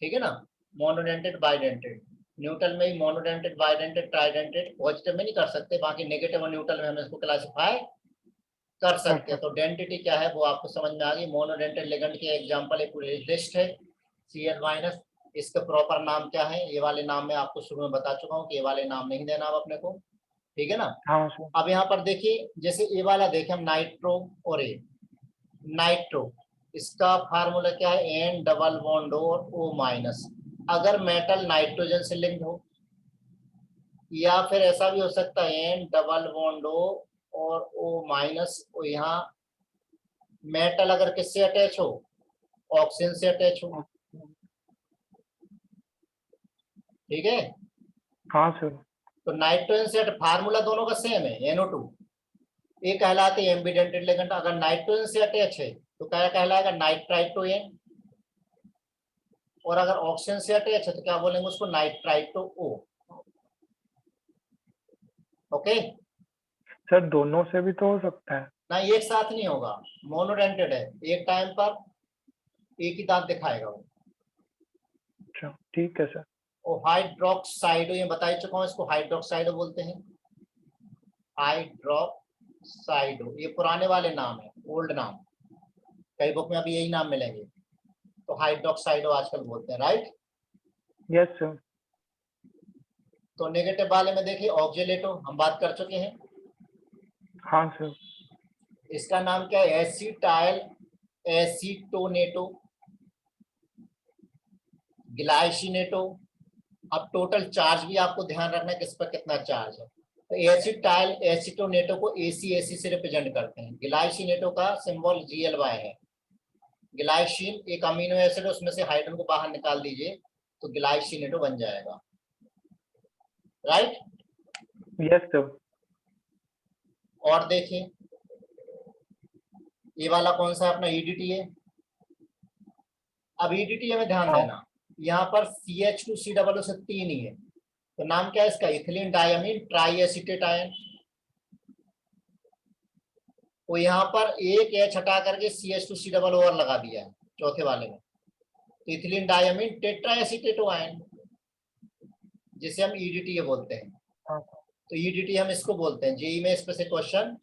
ठीक है ना? मोनोडेंटेड, बाइडेंटेड, न्यूट्रल में ही मोनोडेंटेड, बाइडेंटेड, ट्राइडेंटेड, पॉजिटिव में नहीं कर सकते, बाकी नेगेटिव और न्यूट्रल में हम इसको क्लासिफाई कर सकते हैं। तो डेंसिटी क्या है वो आपको समझ में आ गई। मोनोडेंटेड लिगेंड के एग्जांपल एक पूरी लिस्ट है, Cl-। इसका प्रॉपर नाम क्या है, ये वाले नाम मैं आपको शुरू में बता चुका हूँ कि ये वाले नाम नहीं देना अब अपने को, ठीक है ना। हाँ सर। अब यहाँ पर देखिए, जैसे ए वाला देखें हम, नाइट्रो और ए, नाइट्रो, इसका फार्मूला क्या है, एन डबल बॉन्ड और ओ माइनस। अगर मेटल नाइट्रोजन से लिंक्ड हो, या फिर ऐसा भी हो सकता है एन डबल बॉन्ड ओ और ओ माइनस, यहाँ मेटल अगर किससे अटैच हो, ऑक्सीजन से अटैच हो, ठीक है। हाँ सर। तो नाइट्रोजन से फार्मूला दोनों का सेम है, NO2, ये कहलाते हैं एम्बिडेंटेड लिगेंड। अगर नाइट्रोजन से अटैच है तो क्या कहलाएगा, नाइट्राइटो एन, और अगर ऑक्सीजन से अटैच है तो क्या बोलेंगे उसको, नाइट्राइटो ओ। ओके, सर दोनों से भी तो हो सकता है। ना एक साथ नहीं होगा, मोनोडेंटेड है, एक टाइम पर एक ही दांत दिखाएगा वो। अच्छा ठीक है सर। और हाइड्रोक्साइडो, ये बता ही चुका हूँ, इसको हाइड्रोक्साइडो बोलते हैं, हाइड्रोक्साइडो, ये पुराने वाले नाम है, ओल्ड नाम, कई बुक में अभी यही नाम मिलेंगे, तो हाइड्रोक्साइडो आजकल बोलते हैं, राइट। Yes sir. तो नेगेटिव वाले में देखिए ऑक्जेलेटो, हम बात कर चुके हैं, हाँ सर। इसका नाम क्या है, एसिटाइल एसीटोनेटो, ग्लाइसिनेटो। अब टोटल चार्ज भी आपको ध्यान रखना है किस पर कितना चार्ज है। तो एसिटाइल एसीटोनेटो को ACAC से रिप्रेजेंट करते हैं। ग्लाइसिनेटो का सिंबल GLY है। ग्लाइसिन एक अमीनो एसिड, उसमें से हाइड्रोजन को बाहर निकाल दीजिए तो ग्लाइसिनेटो बन जाएगा, राइट। Yes sir. और देखिए ये वाला कौन सा अपना EDT है। अब EDT में ध्यान हाँ देना, यहाँ पर CH2COO से 3 ही है, तो नाम क्या है इसका, ethylene diamine try acetate ion. तो यहाँ पर एक H हटा करके CH2COO और लगा दिया है चौथे वाले में, तो ethylene diamine tetra acetate ion, जिसे हम EDTA बोलते हैं। हाँ। तो EDT हम इसको बोलते हैं, जेई में इस पे से क्वेश्चन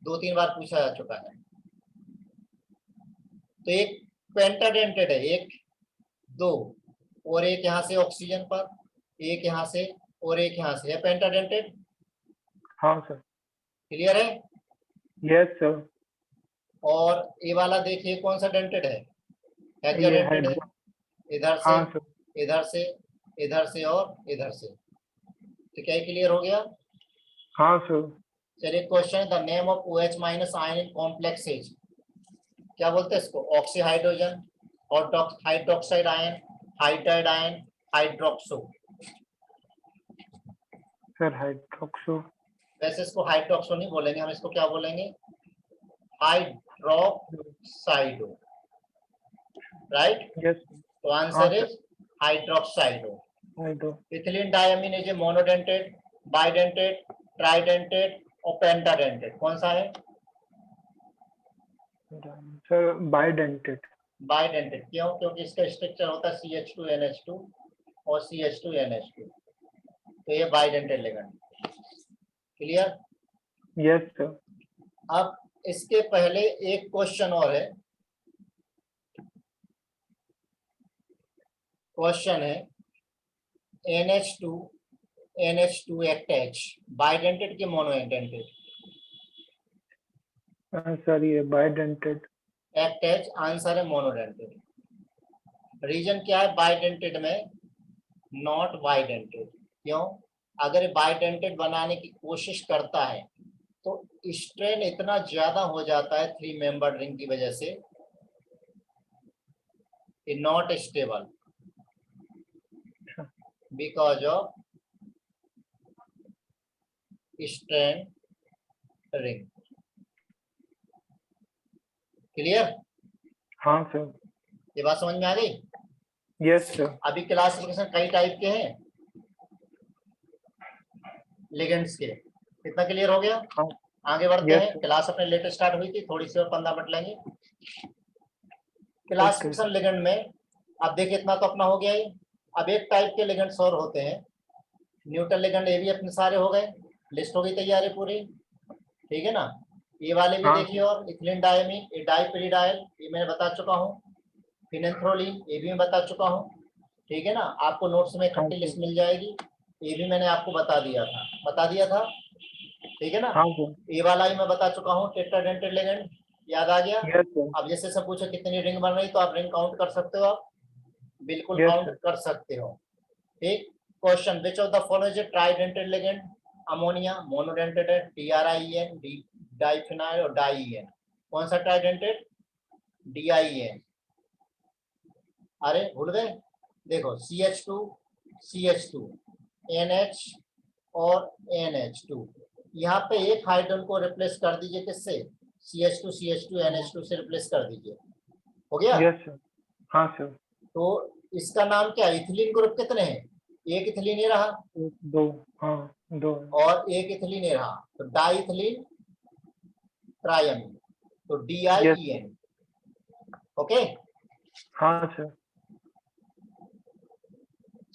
2-3 बार पूछा जा चुका है। तो एक पेंटाडेंटेड है, 1 2, और एक यहाँ से ऑक्सीजन पर, एक यहाँ से और एक यहाँ से, है पेंटाडेंटेड, हाँ सर। क्लियर है। Yes sir. और ये वाला देखिए कौन सा डेंटेड है, ये हेक्साडेंटेड है, हाइड्रो। इधर से हाँ सर। इधर से इधर से और इधर से। तो क्या क्लियर हो गया। हाँ सर। चलिए question, the name of OH minus ion in complex as, क्या बोलते हैं इसको, oxy hydrogen, hydroxide ion, hydride ion, hydroxo. Sir hydroxo. वैसे इसको हाइड्रोक्सो नहीं बोलेंगे, हम इसको क्या बोलेंगे, हाइड्रोक्साइडो, राइट। यस। तो हाँ answer sir. Is hydroxido. Hydro. Ethylene diamine is a monodentate, bidentate, tridentate और पेंटाडेंटेड, कौन सा है, सर बाइडेंटेड। बाइडेंटेड। क्यों, क्योंकि इसका स्ट्रक्चर होता है CH2NH2 और CH2NH2, तो ये bidentate ligand, clear. Yes sir. अब इसके पहले एक क्वेश्चन और है, क्वेश्चन है NH2 अटैच, बाइडेंटेड की मोनोडेंटेड, सर ये बाइडेंटेड। अटैच, आंसर है मोनोडेंटेड। रीजन क्या है, बाइडेंटेड में नॉट बाइडेंटेड, क्यों, अगर बाइडेंटेड बनाने की कोशिश करता है तो स्ट्रेन इतना ज्यादा हो जाता है 3 मेंबर रिंग की वजह से, not stable because of strain ring, clear. हाँ सर। ये बात समझ में आ गई। Yes sir. अभी क्लासिफिकेशन कई टाइप के हैं लिगेंड्स के, कितना क्लियर हो गया। हाँ। आगे बढ़ते यस हैं, सर। क्लास अपने लेट स्टार्ट हुई थी, थोड़ी सी और 15 मिनट लेंगे ओके। क्लासिफिकेशन लिगेंड में। अब देखिए इतना तो अपना हो गया ही, अब एक टाइप के लिगेंड्स और होते हैं, न्यूट्रल लिगेंड। ये भी अपने सारे हो गए, लिस्ट हो गई तैयार है पूरी, ठीक है ना। ये वाले भी हाँ देखिए, और इथिलीन डायमीन, ये डाइपीरिडाइल, ये मैंने बता चुका हूँ। फिनेंथ्रोलिन, ये भी मैं बता चुका हूँ, ठीक है ना। आपको नोट्स में हाँ इकट्ठी सर। लिस्ट मिल जाएगी, ये भी मैंने आपको बता दिया था, ठीक है ना। हाँ सर। ये वाला ही मैं बता चुका हूँ, टेट्राडेंटेड लिगेंड, याद आ गया। Yes sir. अब जैसे सब पूछो कितनी रिंग बन रही, तो आप रिंग काउंट कर सकते हो, आप बिल्कुल यस काउंट सर। कर सकते हो, ठीक। Question, which of the following is ट्राइडेंटेड ligand? Ammonia monodentate है, TRIEN, डाइफिनाइल और डाइएन। कौन सा ट्राइडेंटेड? DIEN। अरे भूल गए, देखो CH2 CH2 NH और NH2, यहाँ पे एक हाइड्रोजन को रिप्लेस कर दीजिए, किससे? CH2 CH2 NH2 से रिप्लेस कर दीजिए, हो गया। Yes sir. हाँ सर। तो इसका नाम क्या है? इथिलीन ग्रुप कितने हैं? एक इथिलीन ये रहा, एक, दो। हाँ, दो। और एक इथिलीन ये रहा, तो डाइथिलीन ट्राइअमीन, तो यस। DIEN, okay. हाँ सर।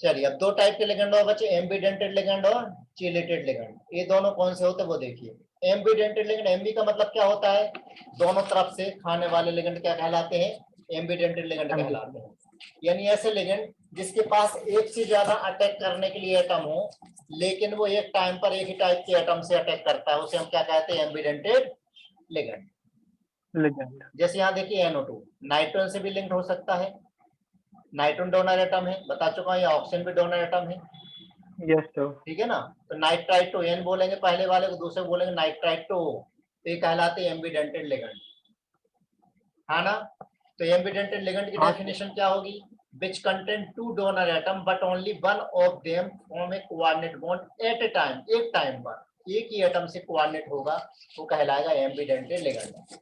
चलिए, अब दो टाइप के लिगेंड और बचे, एम्बीडेंटेड लिगेंड और चिलेटेड लिगेंड। ये दोनों कौन से होते हैं वो देखिए। एम्बीडेंटेड लिगेंड, एम्बी का मतलब क्या होता है? दोनों तरफ से खाने वाले लिगेंड क्या कहलाते हैं? एम्बीडेंटेड लिगेंड कहलाते हैं। यानी ऐसे लिगेंड जिसके पास एक से ज्यादा अटैक करने के लिए एटम हो, लेकिन वो एक टाइम पर एक ही टाइप के एटम से अटैक करता है, उसे हम क्या कहते हैं? एम्बीडेंटेड लिगेंड। लिगेंड। जैसे यहाँ देखिए NO2 नाइट्रोजन से भी लिंक्ड हो सकता है, नाइट्रोजन डोनर एटम है, बता चुका हूँ, या ऑक्सीजन भी डोनर एटम है, यस सर। ठीक है ना। तो नाइट्राइट टू N बोलेंगे पहले वाले को, दूसरे को बोलेंगे नाइट्राइट टू O, तो ये कहलाते हैं एम्बीडेंटेड लिगेंड, है ना। तो एम्बीडेंटेड लिगेंड की हाँ सर। डेफिनेशन क्या होगी? Which contain two donor atom but only one of them form a coordinate bond at a time, एक टाइम पर एक ही एटम से कोऑर्डिनेट होगा, वो कहलाएगा एम्बीडेंटेड लिगेंड,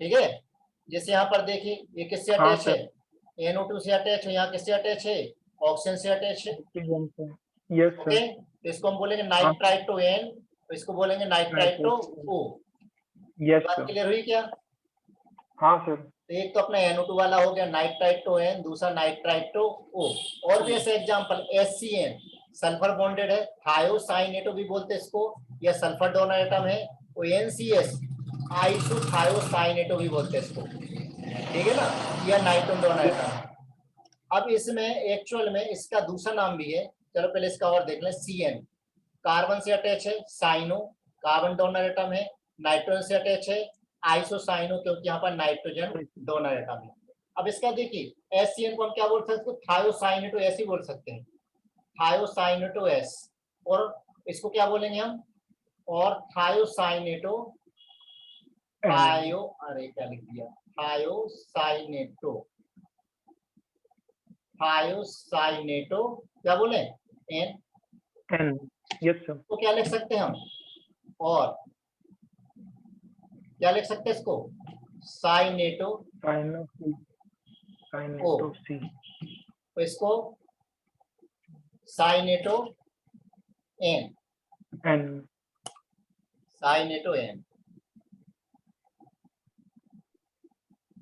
ठीक है। जैसे यहाँ पर देखिए, ये किससे हाँ अटैच है? सर। NO2 से अटैच है, यहाँ किससे अटैच है? ऑक्सीजन से अटैच है, ऑक्सीजन से। Yes okay. सर। तो इसको हम बोलेंगे हाँ सर। नाइट्राइट टू N, तो इसको बोलेंगे नाइट्राइट टू O। यस बात सर। क्लियर हुई क्या? हाँ सर। तो एक तो अपना NO2 वाला हो गया नाइट्राइट टू N, दूसरा नाइट्राइट टू O। और भी ऐसे एग्जांपल, HCN सल्फर बॉन्डेड है, थायोसाइनेटो भी बोलते हैं इसको, यह सल्फर डोनर एटम है। वो NCS आइसोथायोसाइनेटो भी बोलते हैं इसको, ठीक है ना, यह नाइट्रोजन डोनर एटम है। अब इसमें एक्चुअल में इसका दूसरा नाम भी है, चलो पहले इसका और देख लें। CN कार्बन से अटैच है, साइनो कार्बन डोनर एटम है, नाइट्रोजन से अटैच है, आइसोसाइनो, क्योंकि यहाँ पर नाइट्रोजन डोनर एटम है। अब इसका देखिए, HCN को हम क्या बोल सकते हैं? थायोसाइनेटो ऐसे बोल सकते हैं, थायोसाइनेटो S। और इसको क्या बोलेंगे हम? और थायोसाइनेटो थायो, अरे क्या लिख दिया, थायोसाइनेटो, थायोसाइनेटो क्या बोले? N। एन। Yes sir. तो क्या लिख सकते हैं हम? और क्या लिख सकते हैं इसको? साइनेटो साइनो सी। ओ, साइनेटो सी। तो इसको साइनेटो एन, एन। साइनेटो एन।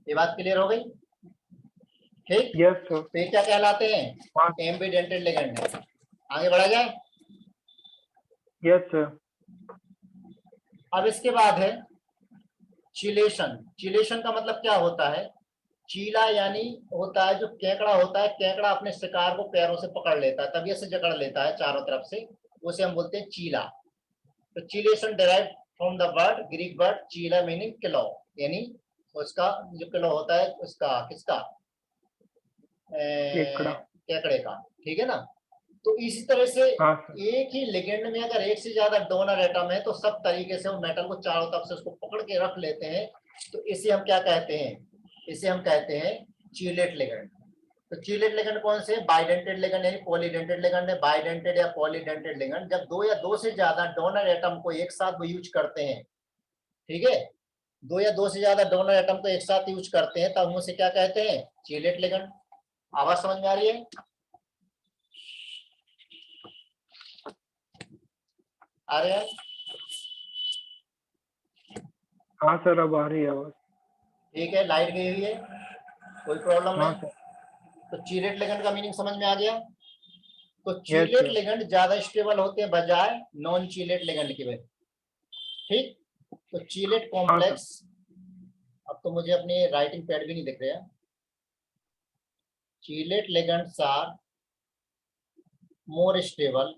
ये बात क्लियर हो गई, ठीक। Yes sir. तो ये क्या कहलाते हैं? हाँ। एम्बीडेंटेड लिगेंड है। आगे बढ़ा जाए। Yes sir. अब इसके बाद है चिलेशन। चिलेशन का मतलब क्या होता है? चीला यानी होता है जो केकड़ा होता है, केकड़ा अपने शिकार को पैरों से पकड़ लेता है, तबीयत से जकड़ लेता है चारों तरफ से, उसे हम बोलते हैं चीला। तो chelation derive from the word, Greek word chela meaning claw, यानी उसका जो किलो होता है उसका, किसका? केकड़ा। केकड़े का, ठीक है ना। तो इसी तरह से हाँ सर। एक ही लिगेंड में अगर एक से ज्यादा डोनर एटम है, तो सब तरीके से वो मेटल को चारों तरफ से उसको पकड़ के रख लेते हैं, तो इसे हम क्या कहते हैं? इसे हम कहते हैं चीलेट लिगेंड। तो चीलेट लिगेंड कौन से? बाइडेंटेड लिगेंड यानी पॉलीडेंटेड लिगेंड है, बाइडेंटेड या पॉलीडेंटेड लिगेंड जब दो या दो से ज्यादा डोनर एटम को एक साथ वो यूज करते हैं, ठीक है, दो या दो से ज्यादा डोनर एटम को एक साथ यूज करते हैं, तब हम उसे क्या कहते हैं? चीलेट लिगेंड। आवाज समझ में आ रही है? आ रहे हैं? हाँ सर, अब आ रही है आवाज। ठीक है, लाइट गई हुई है, कोई प्रॉब्लम हाँ नहीं। सर। तो चीलेट लिगेंड का मीनिंग समझ में आ गया। तो Yes, चीलेट sir. लिगेंड ज्यादा स्टेबल होते हैं बजाय नॉन चीलेट लिगेंड के। ठीक, तो चीलेट हाँ, कॉम्प्लेक्स, अब तो मुझे अपने राइटिंग पैड भी नहीं दिख रहे हैं। Chelate ligands are more stable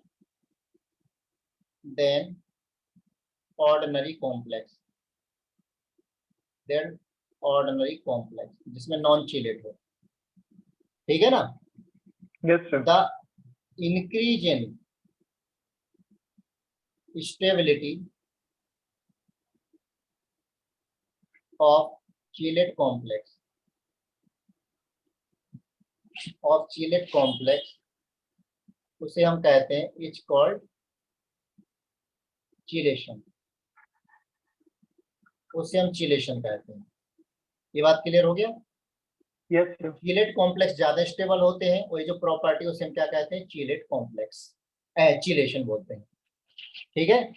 than ordinary complex, than ordinary complex जिसमें नॉन चीलेट हो। ठीक है ना। yes, sir. The increase in stability of chelate complex उसे हम कहते हैं इज कॉल्ड चीलेशन, उसे हम चीलेशन कहते हैं। ये बात क्लियर हो गया। Yes, sir. चीलेट कॉम्प्लेक्स ज्यादा स्टेबल होते हैं, वही जो प्रॉपर्टी उसे हम क्या कहते हैं, चीलेट कॉम्प्लेक्स, चीलेशन बोलते हैं। ठीक है, आगे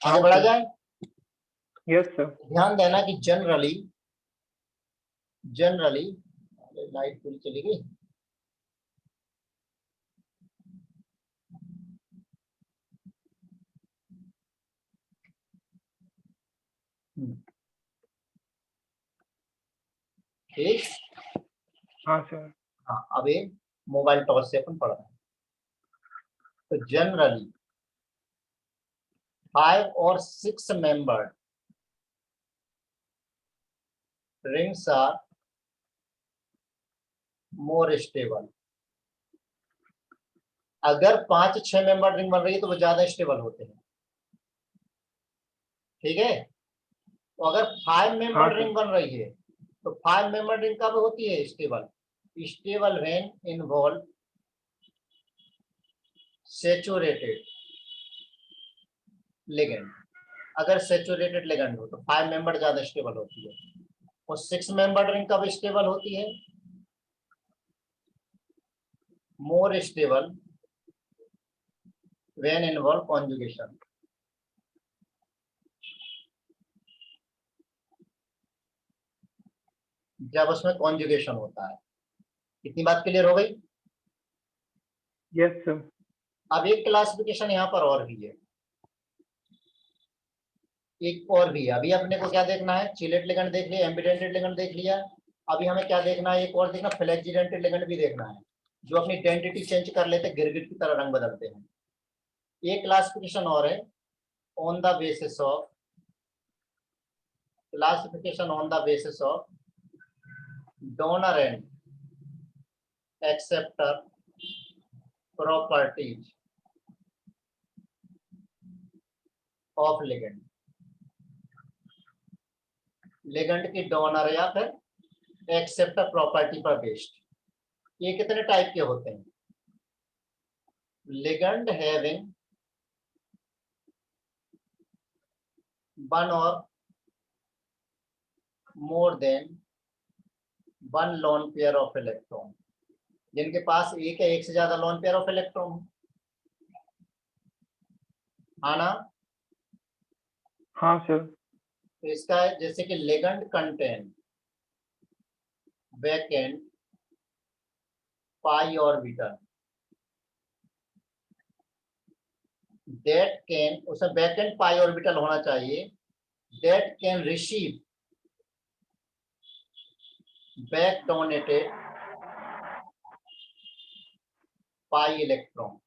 हाँ, बढ़ा sir. जाए। Yes, sir. ध्यान देना कि जनरली लाइट पूरी चली गई। ठीक, हाँ, sir. हाँ, अब ये मोबाइल टॉर्च से अपन पढ़ रहे हैं। तो generally 5 or 6 membered rings are more stable। अगर 5-6 मेंबर रिंग बन रही है तो वो ज्यादा स्टेबल होते हैं। ठीक है, तो अगर 5 हाँ, मेंबर sir. रिंग बन रही है तो 5 मेंबर रिंग कब होती है stable, stable when involve saturated ligand. अगर सैचुरेटेड लिगेंड हो तो 5 मेंबर ज्यादा स्टेबल होती है, और 6 मेंबर रिंग कब स्टेबल होती है, more stable when involve conjugation. जब उसमें कॉन्जुगेशन होता है। इतनी बात क्लियर हो गई। Yes, sir. अब एक क्लासिफिकेशन यहाँ पर और भी है, एक और भी है। अभी अपने को क्या देखना है, चिलेट लिगेंड देख लिया, एम्बिडेंटेड लिगेंड देख लिया। अभी हमें क्या देखना है, एक और देखना, फ्लैजिडेंटेड लिगेंड भी देखना है, जो अपनी आइडेंटिटी चेंज कर लेते हैं, गिरगिट की तरह रंग बदलते हैं। एक क्लासिफिकेशन और है, on the basis of donor and acceptor properties of ligand. Ligand की डोनर या फिर एक्सेप्टर प्रॉपर्टी पर बेस्ड। ये कितने टाइप के होते हैं, लिगेंड हैविंग वन और more than one loan pair of electron, जिनके पास एक है, एक से ज्यादा लोन पेयर ऑफ इलेक्ट्रॉन। आना, हाँ, sir. तो इसका है जैसे कि ligand contain vacant pi orbital that can, उसमें वैकेंट पाई ऑर्बिटल होना चाहिए, that can receive back donated pi electron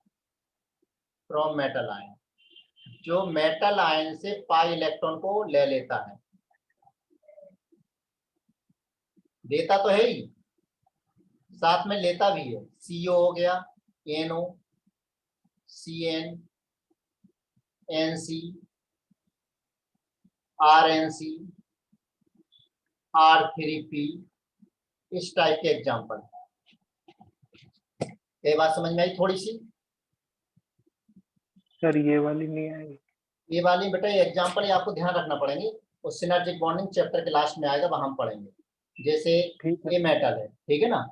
from metal ion, जो मेटल आयन से पाई इलेक्ट्रॉन को ले लेता है। देता तो है ही, साथ में लेता भी है। CO हो गया, NO, CN, NC, RNC, R3P, इस टाइप के एग्जाम्पल। ये बात समझ में आई थोड़ी सी। सर ये वाली नहीं आएगी। ये वाली बेटा ये एग्जाम्पल आपको ध्यान रखना पड़ेंगे, और सिनर्जिक बॉन्डिंग चैप्टर के लास्ट में आएगा, वहां हम पढ़ेंगे। जैसे ठीक है। ये मेटल है, ठीक है ना,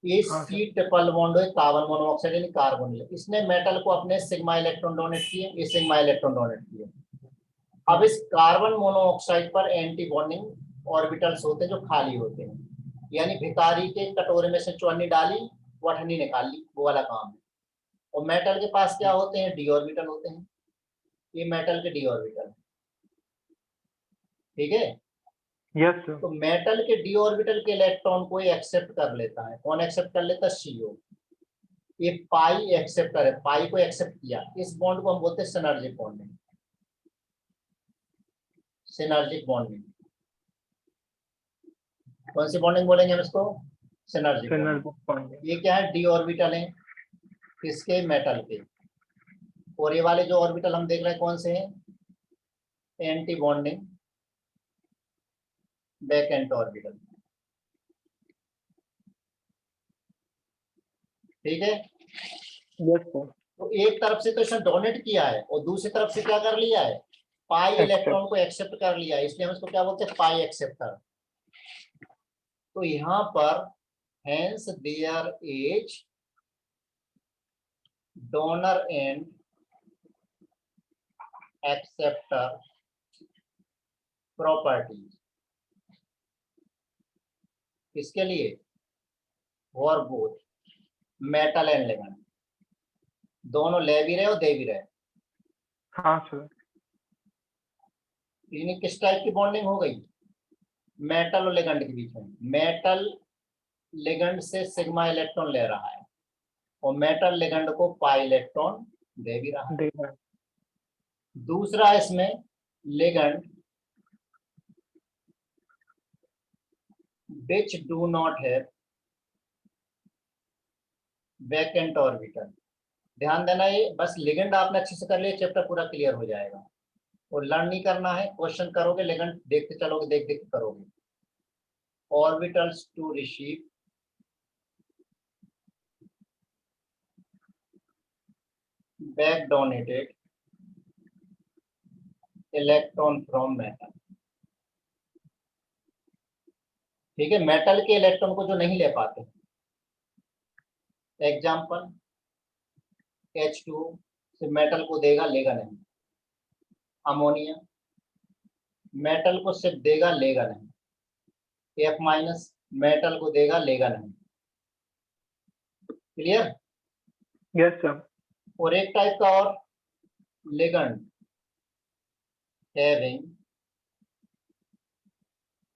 ये हाँ सी सर। ट्रिपल बॉन्ड है, कार्बन मोनोऑक्साइड यानी कार्बन है। इसने मेटल को अपने सिग्मा इलेक्ट्रॉन डोनेट किए, ये सिग्मा इलेक्ट्रॉन डोनेट किए। अब इस कार्बन मोनोऑक्साइड पर एंटी बॉन्डिंग ऑर्बिटल्स होते हैं जो खाली होते हैं, यानी भिखारी के कटोरे में से चौनी डाली, वो अठन्नी निकाल ली, वो वाला काम है। और मेटल के पास क्या होते हैं? डी ऑर्बिटल होते हैं। ये मेटल के डी ऑर्बिटल, ठीक है। Yes sir. तो मेटल के डी ऑर्बिटल के इलेक्ट्रॉन को एक्सेप्ट कर लेता है। कौन एक्सेप्ट कर लेता है? CO। ये पाई एक्सेप्ट करे, पाई को एक्सेप्ट किया, इस बॉन्ड को हम बोलते हैं सिनर्जिक बॉन्डिंग। सिनर्जिक बॉन्डिंग, कौन सी बॉन्डिंग बोलेंगे हम इसको? Synergic bonding. सिनर्जिक। ये क्या है? डी ऑर्बिटल है किसके? मेटल के। और ये वाले जो ऑर्बिटल हम देख रहे हैं कौन से हैं? एंटी बॉन्डिंग बैकेंट ऑर्बिटल, ठीक है। Yes sir. तो एक तरफ से तो इसने डोनेट किया है और दूसरी तरफ से क्या कर लिया है? पाई इलेक्ट्रॉन को एक्सेप्ट कर लिया है, इसलिए हम इसको क्या बोलते हैं? पाई एक्सेप्टर। तो यहाँ पर hence there is donor and acceptor properties। किसके लिए? For both metal and ligand, दोनों ले भी रहे और दे भी रहे। हाँ सर। यानी किस टाइप की बॉन्डिंग हो गई? मेटल और लिगेंड के बीच में। मेटल लिगेंड से सिग्मा इलेक्ट्रॉन ले रहा है और मेटल लिगेंड को पाई इलेक्ट्रॉन दे भी रहा है। दे रहा है। दूसरा इसमें ligand which do not have vacant orbital। ध्यान देना, ये बस लिगेंड आपने अच्छे से कर लिया, चैप्टर पूरा क्लियर हो जाएगा। और लर्न नहीं करना है, क्वेश्चन करोगे, लिगेंड देखते चलोगे, देख देख करोगे। Orbitals to receive back donated electron from metal, ठीक है। मेटल के इलेक्ट्रॉन को जो नहीं ले पाते, एग्जाम्पल H2O सिर्फ मेटल को देगा, लेगा नहीं। अमोनिया मेटल को सिर्फ देगा, लेगा नहीं। F- मेटल को देगा, लेगा नहीं। क्लियर? Yes sir. और एक टाइप का और ligand having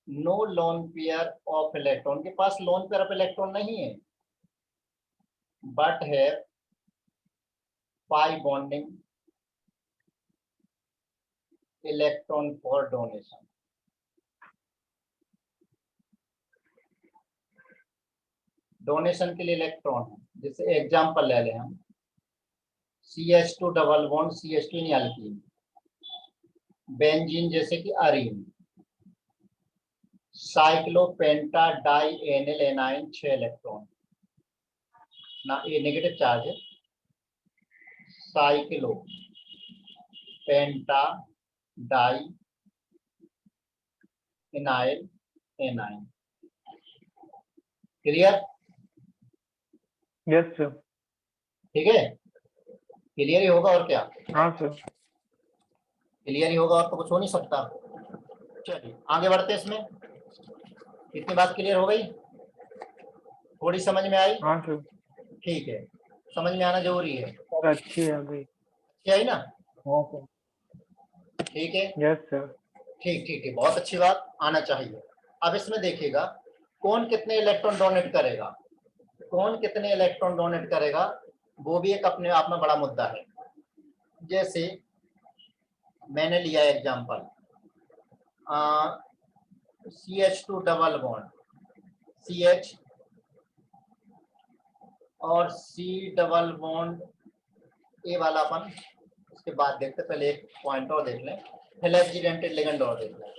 no lone pair of electron, के पास लोन पेयर ऑफ इलेक्ट्रॉन नहीं है, बट है pi bonding electron for donation. Donation के लिए इलेक्ट्रॉन है, जैसे एग्जांपल ले लें हम, CH2 डबल बॉन्ड CH2 नहीं अल्कीन, बेंजीन जैसे कि arene, cyclopentadienyl anion 6 electron ना, ये नेगेटिव चार्ज है। साइक्लो पेंटा die इनाइल anion. Clear? Yes sir. ठीक है, क्लियर ही होगा और क्या? हाँ सर। क्लियर ही होगा और तो कुछ हो नहीं सकता। चलिए आगे बढ़ते हैं। इसमें कितनी बात क्लियर हो गई? थोड़ी समझ में आई? हाँ सर। ठीक है, समझ में आना जरूरी है। सर अच्छी है अभी। क्या है ना? हाँ सर। ठीक है, यस सर। ठीक ठीक है, बहुत अच्छी बात, आना चाहिए। अब इसमें देखिएगा कौन कितने इलेक्ट्रॉन डोनेट करेगा, कौन कितने इलेक्ट्रॉन डोनेट करेगा, वो भी एक अपने आप में बड़ा मुद्दा है। जैसे मैंने लिया example CH2 double bond CH और C डबल बॉन्ड ए वाला अपन उसके बाद देखते, पहले एक पॉइंट और देख लें, फ्लैक्सी डेंटेड लिगेंड और देख लें।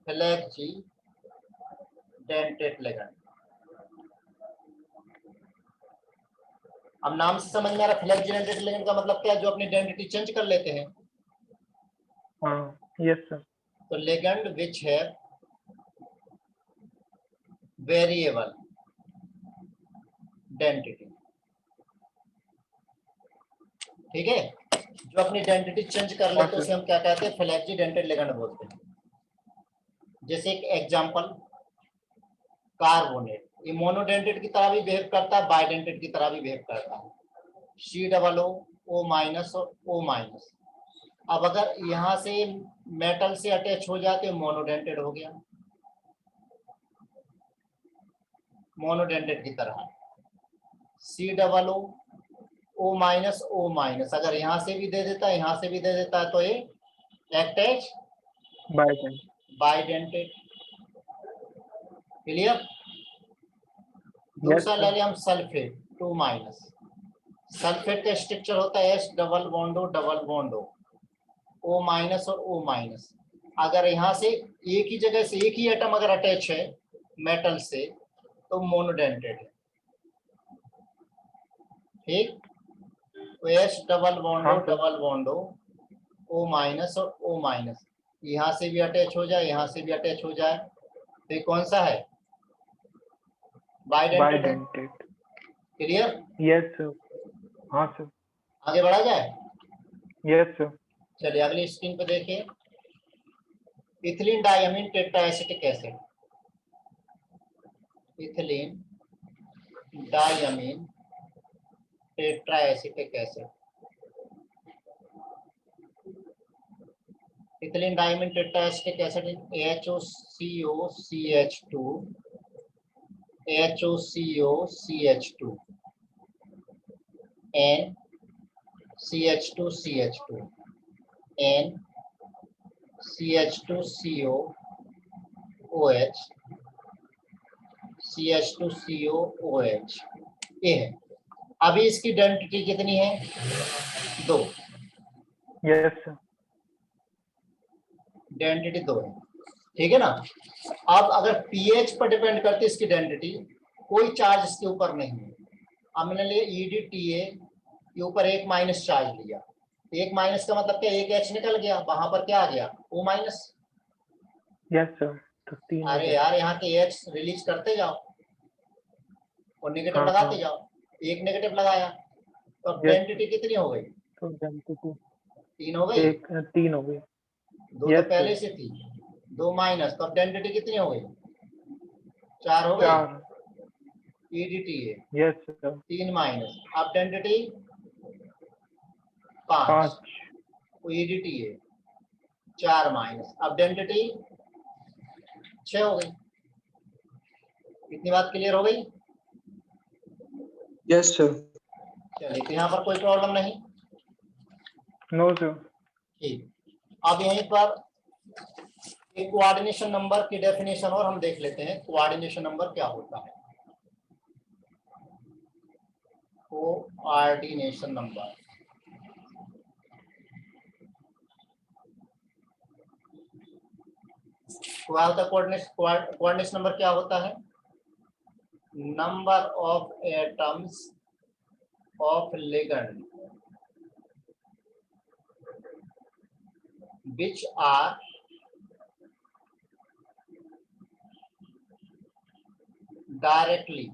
फ्लैक्सी डेंटेड लिगेंड, अब नाम से समझ में आ रहा है फ्लैक्सी डेंटेड लिगेंड का मतलब क्या है? जो अपनी आइडेंटिटी चेंज कर लेते हैं। हाँ यस सर। तो लिगेंड विच है वेरिएबल डेंसिटी, ठीक है, जो अपनी आइडेंटिटी चेंज कर लेते हैं उसे हम क्या कहते हैं? फ्लैक्सी डेंटेड लिगेंड बोलते हैं। जैसे एक एग्जांपल कार्बोनेट। ये मोनोडेंटेट की तरह भी बिहेव करता है, बाइडेंटेट की तरह भी बिहेव करता है। COO, O माइनस और O माइनस। अब अगर यहां से मेटल से अटैच हो जाते मोनोडेंटेट हो गया, मोनोडेंटेट की तरह। COO, O minus O minus, अगर यहां से भी दे देता है, यहां से भी दे देता है, तो ये एक्ट एज बाइडेंट। बाइडेंटेट। क्लियर? दूसरा ले लिया हम सल्फेट, 2 माइनस। सल्फेट का स्ट्रक्चर होता है H double bond O, O minus और O माइनस। अगर यहाँ से एक ही जगह से एक ही एटम अगर अटैच है मेटल से, तो मोनोडेंटेट है। ठीक, तो H double bond O minus और O माइनस, यहाँ से भी अटैच हो जाए, यहाँ से भी अटैच हो जाए, तो ये कौन सा है? Bidentate. Bidentate. Clear? Yes sir. हाँ सर। आगे बढ़ा जाए? Yes sir. चलिए अगली स्क्रीन पे देखिए। Ethylene diamine tetraacetic acid, ethylene diamine tetraacetic acid, ethylene diamine tetraacetic acid HOCO, N CH2, N CH2COOH, CH2COOH, ये है। अभी इसकी डेंसिटी कितनी है? 2। Yes sir. डेंसिटी 2 है, ठीक है ना? अब अगर पीएच पर डिपेंड करती है इसकी डेंसिटी, कोई चार्ज इसके ऊपर नहीं है। अब मैंने लिया EDTA के ऊपर एक माइनस चार्ज लिया, एक माइनस का मतलब क्या? एक H निकल गया, वहां पर क्या आ गया? O minus. Yes sir. तो 3 अरे यार यहाँ के H रिलीज करते जाओ और नेगेटिव हाँ लगाते हाँ। जाओ। एक नेगेटिव लगाया तो अब Yes, डेंसिटी कितनी हो गई? तो डेंसिटी 3 हो गई। 3 हो गई। 2 तो यस पहले सर। से थी, 2 माइनस, तो अब डेंसिटी कितनी हो गई? 4 हो गई। 4। EDTA yes sir. 3 माइनस, अब डेंसिटी 5, 5। तो EDTA 4 माइनस, अब डेंसिटी 6 हो गई। इतनी बात क्लियर हो गई? Yes sir. चलिए, तो यहाँ पर कोई प्रॉब्लम नहीं। No sir. ठीक, अब यहीं पर एक कोऑर्डिनेशन नंबर की डेफिनेशन और हम देख लेते हैं। कोऑर्डिनेशन नंबर क्या होता है? कोऑर्डिनेशन नंबर, कोऑर्डिनेशन नंबर क्या होता है? Number of atoms of ligand which are directly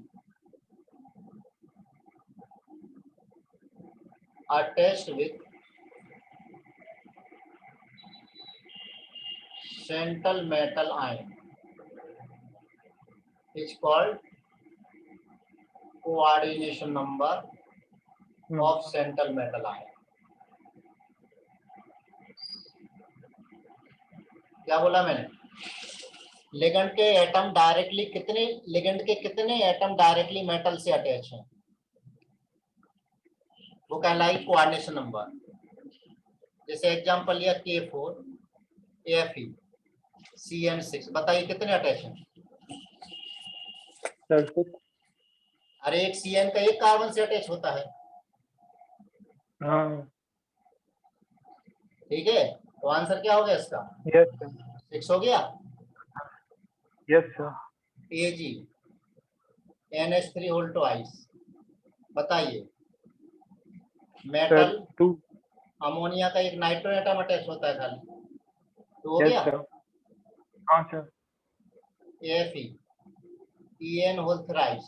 attached with central metal ion is called coordination number of central metal ion. क्या बोला मैंने? लिगेंड के एटम डायरेक्टली कितने, लिगेंड के कितने एटम डायरेक्टली मेटल से अटैच हैं, वो कहलाएगी कोऑर्डिनेशन नंबर। जैसे एग्जांपल लिया K4 Fe CN6, बताइए कितने अटैच हैं? अरे एक CN का एक कार्बन से अटैच होता है। हाँ। ठीक है, तो आंसर क्या हो गया इसका? Yes sir. 6 हो गया। Yes sir. Ag NH3 whole twice, बताइए मेटल 2। अमोनिया का एक नाइट्रोजन एटम अटैच होता है खाली, तो हो यस गया। सर। हाँ sir. Fe En whole thrice,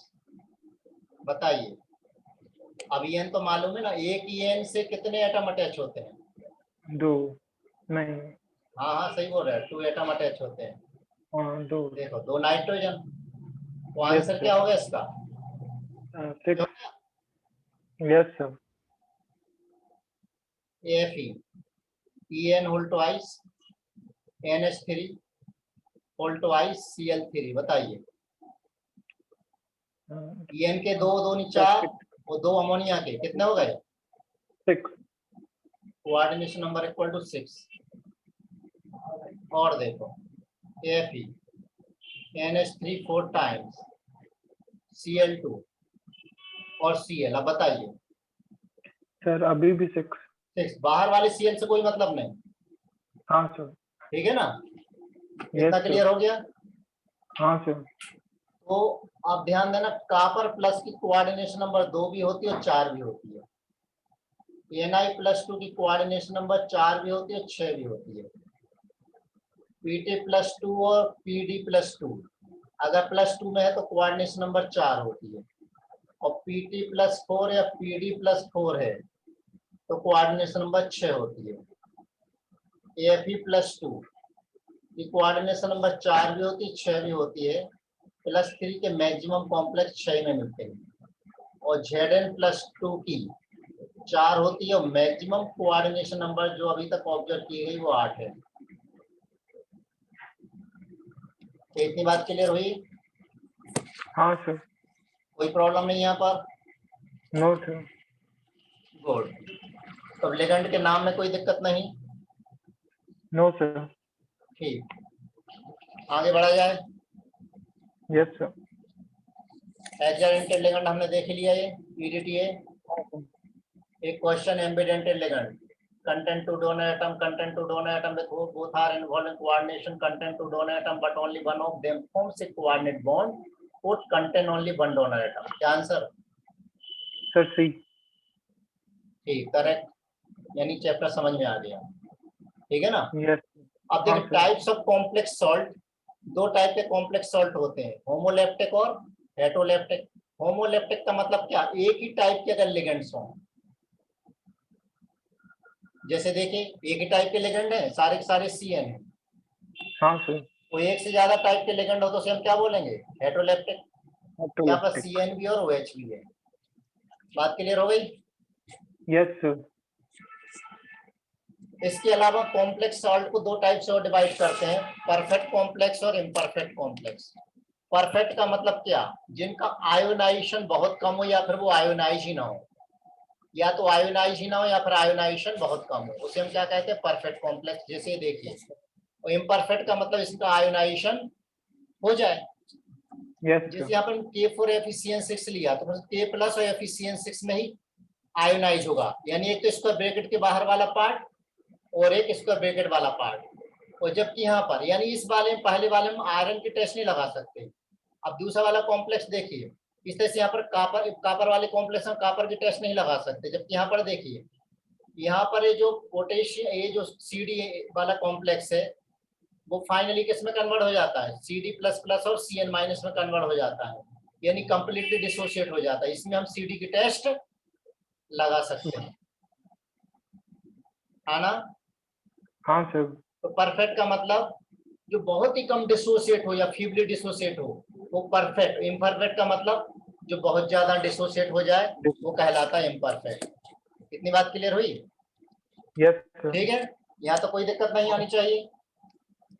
बताइए। अब En तो मालूम है ना, एक En से कितने एटम अटैच होते हैं? 2 नहीं। हाँ हाँ सही बोल रहे हैं, 2 एटम अटैच होते हैं। हाँ 2। देखो 2 नाइट्रोजन, तो आंसर क्या होगा इसका? 6. Yes, sir. AFE En whole twice NH3 whole twice Cl3, बताइए। En के दो दो नी 4 और 2 अमोनिया के कितने हो गए? 6. Coordination number equal to 6। और देखो AFE NH3 4 टाइम्स Cl2 और Cl, अब बताइए। सर अभी भी 6. 6, बाहर वाले Cl से कोई मतलब नहीं, हाँ सर. ठीक है ना? Yes, इतना sir. क्लियर हो गया? हाँ सर. तो आप ध्यान देना, कॉपर प्लस की कोऑर्डिनेशन नंबर 2 भी होती है और 4 भी होती है। Na+2 की कोऑर्डिनेशन नंबर 4 भी होती है और 6 भी होती है। Pt+2 और Pd+2 अगर +2 में है तो कोऑर्डिनेशन नंबर 4 होती है, और Pt+4 या Pd+4 है तो कोऑर्डिनेशन नंबर 6 होती है। Fe+2 की कोऑर्डिनेशन नंबर 4 भी होती है, 6 भी होती है। +3 के मैक्सिमम कॉम्प्लेक्स 6 में मिलते हैं, और Zn+2 की 4 होती है, और मैक्सिमम कोऑर्डिनेशन नंबर जो अभी तक ऑब्जर्व की गई वो 8 है। तो इतनी बात क्लियर हुई? हाँ सर. कोई प्रॉब्लम नहीं यहाँ पर? No sir. गुड। तो लिगेंड के नाम में कोई दिक्कत नहीं? No sir. ठीक, आगे बढ़ा जाए। Yes sir. एक्सिडेंटल लिगेंड हमने देख लिया, ये EDTA। एक question ambidentate ligand, content to donor atom, content to donor atom with both are involved in coordination, content to donor atom but only one of them forms a coordinate bond, put contain only one donor atom। क्या answer? Sir सी. ठीक, correct, यानी chapter समझ में आ गया, ठीक है ना? Yes. अब हाँ देखिए sir. Types of complex salt, दो टाइप के कॉम्प्लेक्स सॉल्ट होते हैं, होमोलेप्टिक और हेटरोलेप्टिक। होमोलेप्टिक का मतलब क्या? एक ही टाइप के अगर लिगेंड्स हों, जैसे देखिए एक ही टाइप के लिगेंड है, सारे के सारे CN है। हाँ सर. तो एक से ज्यादा टाइप के लिगेंड हो तो उसे हम क्या बोलेंगे? हेटरोलेप्टिक। यहाँ पर ऑटोलेप्टिक. CN भी और OH भी है। बात क्लियर हो गई? Yes sir. इसके अलावा कॉम्प्लेक्स सॉल्ट को दो टाइप से और डिवाइड करते हैं, परफेक्ट कॉम्प्लेक्स और इम्परफेक्ट कॉम्प्लेक्स। परफेक्ट का मतलब क्या? जिनका आयोनाइजेशन बहुत कम हो या फिर वो आयोनाइज ही ना हो, या तो आयोनाइज ही ना हो या फिर आयोनाइजेशन बहुत कम हो, उसे हम क्या कहते हैं? Perfect complex. जैसे देखिए, और इम्परफेक्ट का मतलब इसका आयोनाइजेशन हो जाए। यस जैसे सर. यहाँ पर K4FeCN6 लिया तो K+ और FeCN6 में ही आयोनाइज होगा, यानी एक तो स्क्वायर ब्रैकेट के बाहर वाला पार्ट और एक स्क्वायर ब्रैकेट वाला पार्ट। और जबकि यहाँ पर, यानी इस वाले में, पहले वाले में आयरन की टेस्ट नहीं लगा सकते। अब दूसरा वाला कॉम्प्लेक्स देखिए, इस तरह से यहाँ पर कापर वाले कॉम्प्लेक्स में कापर की टेस्ट नहीं लगा सकते। जबकि यहाँ पर देखिए, यहाँ पर ये जो पोटेशियम, ये जो CD वाला कॉम्प्लेक्स है वो फाइनली किस में कन्वर्ट हो जाता है? CD++ और CN- में कन्वर्ट हो जाता है, यानी कंप्लीटली डिसोशिएट हो जाता है। इसमें हम CD की टेस्ट लगा सकते हैं, है ना? हाँ सर. तो परफेक्ट का मतलब जो बहुत ही कम डिसोशिएट हो या फीबली डिसोशिएट हो वो परफेक्ट। इम्परफेक्ट का मतलब जो बहुत ज्यादा डिसोशिएट हो जाए वो कहलाता है इम्परफेक्ट। इतनी बात क्लियर हुई? Yes sir. ठीक है, यहाँ तो कोई दिक्कत नहीं आनी चाहिए,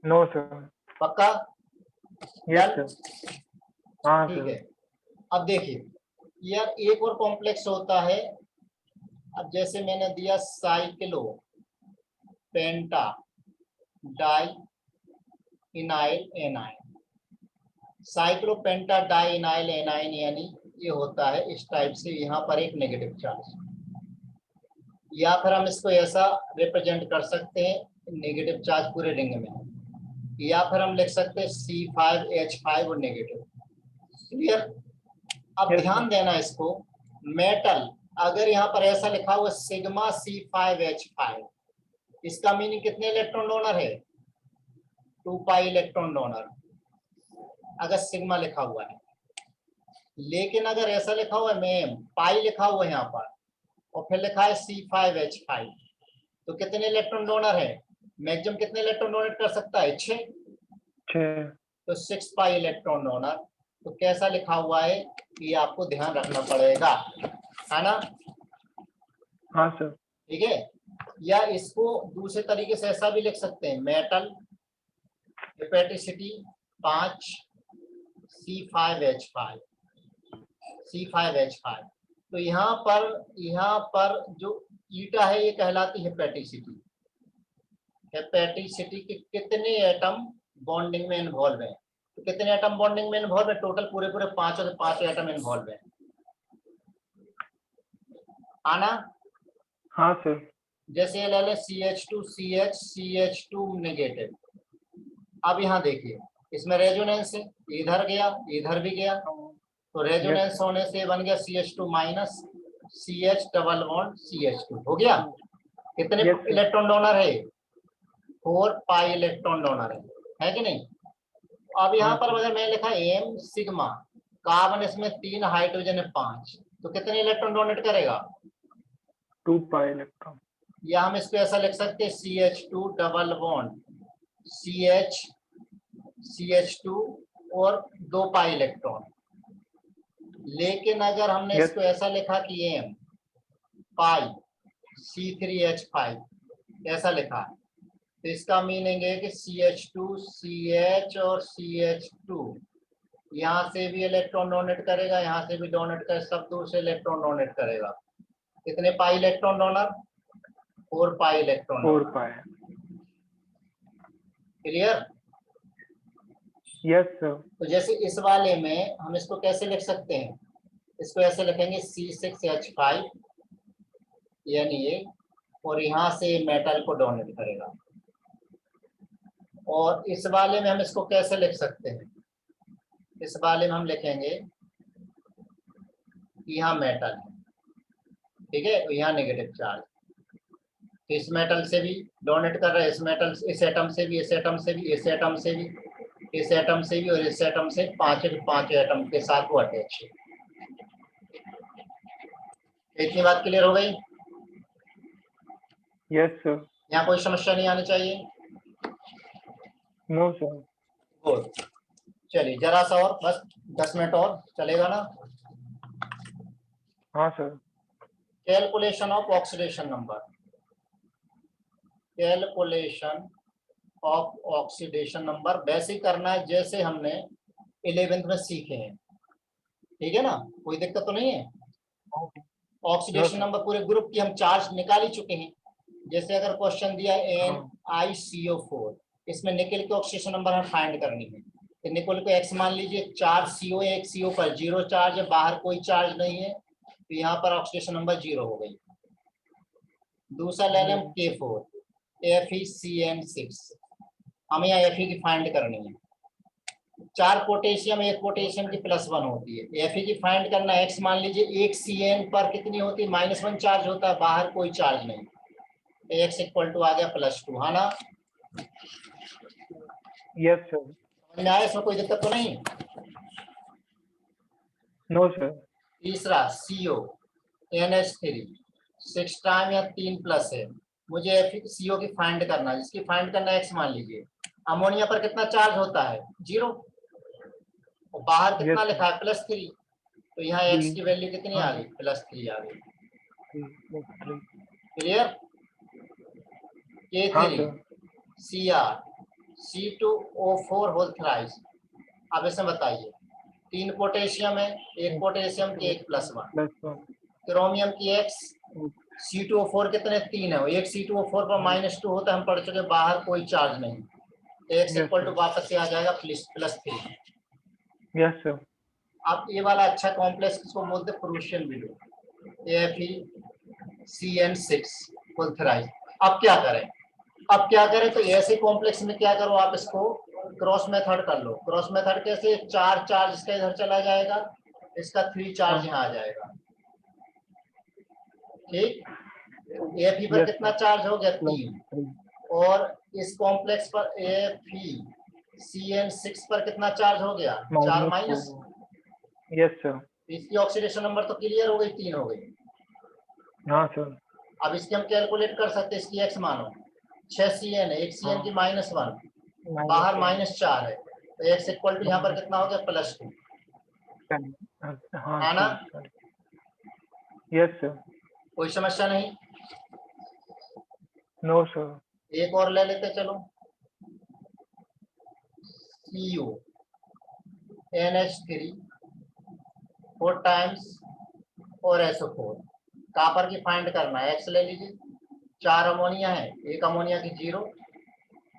नो सर. पक्का? Yes done? सर. हाँ ठीक सर. है। अब देखिए यार, एक और कॉम्प्लेक्स होता है। अब जैसे मैंने दिया साइक्लो पेंटा die इनाइल anion, cyclopenta die इनाइल anion, यानी ये होता है इस टाइप से, यहाँ पर एक नेगेटिव चार्ज, या फिर हम इसको ऐसा रिप्रेजेंट कर सकते हैं नेगेटिव चार्ज पूरे रिंग में, या फिर हम लिख सकते हैं C5H5 और नेगेटिव। क्लियर? अब यस ध्यान सर. देना इसको, मेटल अगर यहाँ पर ऐसा लिखा हुआ सिग्मा C5H5, इसका मीनिंग कितने इलेक्ट्रॉन डोनर है? 2 पाई इलेक्ट्रॉन डोनर, अगर सिग्मा लिखा हुआ है। लेकिन अगर ऐसा लिखा हुआ है मैम, पाई लिखा हुआ है यहाँ पर और फिर लिखा है C5H5, तो कितने इलेक्ट्रॉन डोनर है? मैक्सिमम कितने इलेक्ट्रॉन डोनेट कर सकता है? 6। 6. तो 6 पाई इलेक्ट्रॉन डोनर। तो कैसा लिखा हुआ है ये आपको ध्यान रखना पड़ेगा, है ना। हाँ सर। ठीक है, या इसको दूसरे तरीके से ऐसा भी लिख सकते हैं, मेटल हेपेटिसिटी 5 C5H5 C5H5। तो यहाँ पर जो ईटा है ये कहलाती है हेपेटिसिटी। हेपेटिसिटी के कितने एटम बॉन्डिंग में इन्वॉल्व है, तो कितने एटम बॉन्डिंग में इन्वॉल्व है, टोटल पूरे पूरे पांच एटम इन्वॉल्व है, आना। हाँ सर। जैसे ये ले लें CH2 नेगेटिव। अब यहाँ देखिए इसमें रेजोनेंस है, इधर गया इधर भी गया, तो रेजोनेंस होने से बन गया CH2 minus CH double bond CH2 हो गया। कितने Yes, sir. इलेक्ट्रॉन डोनर है, 4 पाई इलेक्ट्रॉन डोनर है कि नहीं। अब यहाँ पर अगर मैं लिखा M सिग्मा, कार्बन इसमें 3 हाइड्रोजन है 5, तो कितने इलेक्ट्रॉन डोनेट करेगा, 2 पाई इलेक्ट्रॉन। या हम इसको ऐसा लिख सकते हैं CH2 डबल बॉन्ड CH2 और 2 पाई इलेक्ट्रॉन। लेकिन अगर हमने Yes. इसको ऐसा लिखा कि M पाई C3H5 ऐसा लिखा, तो इसका मीनिंग है कि CH2 CH और CH2 यहाँ से भी इलेक्ट्रॉन डोनेट करेगा, यहाँ से भी डोनेट कर, सब दूर से इलेक्ट्रॉन डोनेट करेगा। कितने pi electron donor, 4 pi electron. 4 पाई। क्लियर। Yes sir. तो जैसे इस वाले में हम इसको कैसे लिख सकते हैं, इसको ऐसे लिखेंगे C6H5 यानी ये, और यहाँ से मेटल को डोनेट करेगा। और इस वाले में हम इसको कैसे लिख सकते हैं, इस वाले में हम लिखेंगे कि यहाँ मेटल है, ठीक है, यहाँ नेगेटिव चार्ज, तो इस मेटल से भी डोनेट कर रहा है, इस मेटल, इस एटम से भी, इस एटम से भी, इस एटम से भी, इस एटम से भी, और इस एटम से, पांच एटम के साथ वो अटैच है। इतनी बात क्लियर हो गई। Yes sir. यहाँ कोई समस्या नहीं आनी चाहिए। No sir. गुड, चलिए जरा सा और, बस 10 मिनट और चलेगा ना। हाँ sir. Calculation of oxidation number, calculation of oxidation number वैसे ही करना है जैसे हमने 11th में सीखे हैं, ठीक है ना, कोई दिक्कत तो नहीं है। ऑक्सीडेशन नंबर पूरे ग्रुप की हम चार्ज निकाल ही चुके हैं। जैसे अगर क्वेश्चन दिया NiCO4, इसमें निकल के ऑक्सीडेशन नंबर हमें फाइंड करनी है, तो निकल को X मान लीजिए, 4 CO, 1 CO पर 0 चार्ज है, बाहर कोई चार्ज नहीं है, तो यहाँ पर ऑक्सीडेशन नंबर 0 हो गई। दूसरा ले लें K4 FeCN6, हमें यहाँ Fe की फाइंड करनी है। 4 पोटेशियम, 1 पोटेशियम की +1 होती है, Fe की फाइंड करना, X मान लीजिए, 1 CN पर कितनी होती है, -1 चार्ज होता है, बाहर कोई चार्ज नहीं, X इक्वल टू आ गया +2, है ना। Yes sir. समझ में आया, इसमें कोई दिक्कत तो नहीं। No sir. तीसरा CO NH3 6 टाइम या 3+ है, मुझे CO की फाइंड करना है, जिसकी फाइंड करना X मान लीजिए। अमोनिया पर कितना चार्ज होता है, 0, और बाहर कितना Yes, लिखा है +3, तो यहाँ X की वैल्यू कितनी आ गई, +3 आ गई। क्लियर। हाँ K3 sir. Cr C2O4 whole thrice. अब इसमें बताइए, 3 पोटेशियम है, 1 पोटेशियम की 1+1, +1। क्रोमियम की X, C2O4 कितने, 3 है, एक C2O4 पर -2 होता है, हम पढ़ चुके, बाहर कोई चार्ज नहीं, X इक्वल टू वापस से आ जाएगा +3। Yes sir. अब ये वाला अच्छा कॉम्प्लेक्स किसको बोलते हैं, Prussian window, FeCN6 whole thrice. अब क्या करें, तो ऐसे कॉम्प्लेक्स में क्या करो, आप इसको क्रॉस मेथड कर लो। क्रॉस मेथड कैसे, 4 चार्ज इसका इधर चला जाएगा, इसका 3 चार्ज यहाँ आ जाएगा, ठीक। Fe पर कितना चार्ज हो गया, 3, और इस कॉम्प्लेक्स पर FeCN6 पर कितना चार्ज हो गया, 4 माइनस। Yes sir. इसकी ऑक्सीडेशन नंबर तो क्लियर हो गई, 3 हो गई। हाँ सर। अब इसकी हम कैलकुलेट कर सकते हैं, इसकी X मानो, 6 CN है, 1 CN की -1, बाहर -4 है, तो X इक्वल टू यहाँ पर कितना हो गया, +2। हाँ आना? सर, यस सर, कोई समस्या नहीं? नो सर, एक और ले लेते चलो, CO NH3 4 टाइम्स और SO4, कॉपर की फाइंड करना है। X ले लीजिए, 4 अमोनिया है, एक अमोनिया की 0,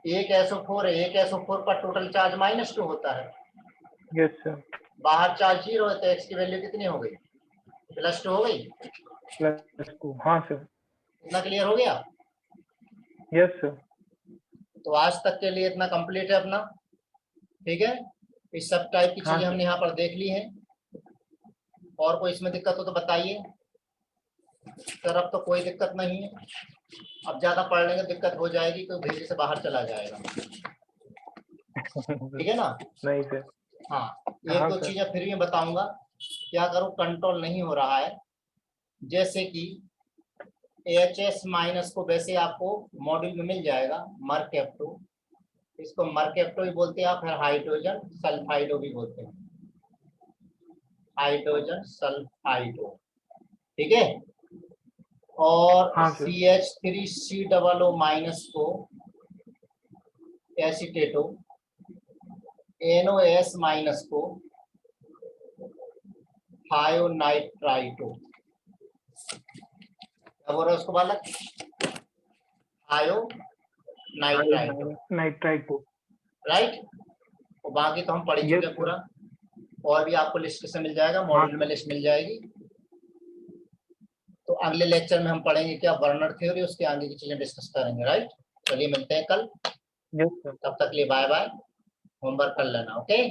एक SO4 है, एक SO4 पर टोटल चार्ज -2 होता है, यस सर, बाहर चार्ज 0 है, तो X की वैल्यू कितनी हो गई? +2 हो गई। +2, हाँ सर, इतना क्लियर हो गया? यस सर, तो आज तक के लिए इतना कंप्लीट है अपना, ठीक है। इस सब टाइप की हाँ चीजें हमने सर, यहाँ पर देख ली है। और कोई इसमें दिक्कत हो तो बताइए सर। अब तो कोई दिक्कत नहीं है, अब ज्यादा पढ़ लेंगे दिक्कत हो जाएगी, तो भेजे से बाहर चला जाएगा, ठीक है ना। नहीं सर, हाँ, एक हाँ दो सर, चीजें फिर भी बताऊंगा, क्या करूँ कंट्रोल नहीं हो रहा है। जैसे कि HS- को वैसे आपको मॉड्यूल में मिल जाएगा, मर्केप्टो, इसको मर्केप्टो भी बोलते हैं, फिर हाइड्रोजन सल्फाइडो भी बोलते हैं, हाइड्रोजन सल्फाइडो, ठीक है। और हाँ सर, CH3COO- को एसीटेटो, NOS- को थायोनाइट्राइटो, क्या बोल रहा है उसको बालक? थायोनाइट्राइटो, नाइट्राइट, राइट। और बाकी तो हम पढ़ ही यस चुके हैं सर, पूरा, और भी आपको लिस्ट से मिल जाएगा, हाँ मॉड्यूल में लिस्ट मिल जाएगी। तो अगले लेक्चर में हम पढ़ेंगे क्या, बर्नर थ्योरी, उसके आगे की चीजें डिस्कस करेंगे, राइट। चलिए मिलते हैं कल, यस सर, तब तक के लिए बाय बाय, होमवर्क कर लेना, ओके।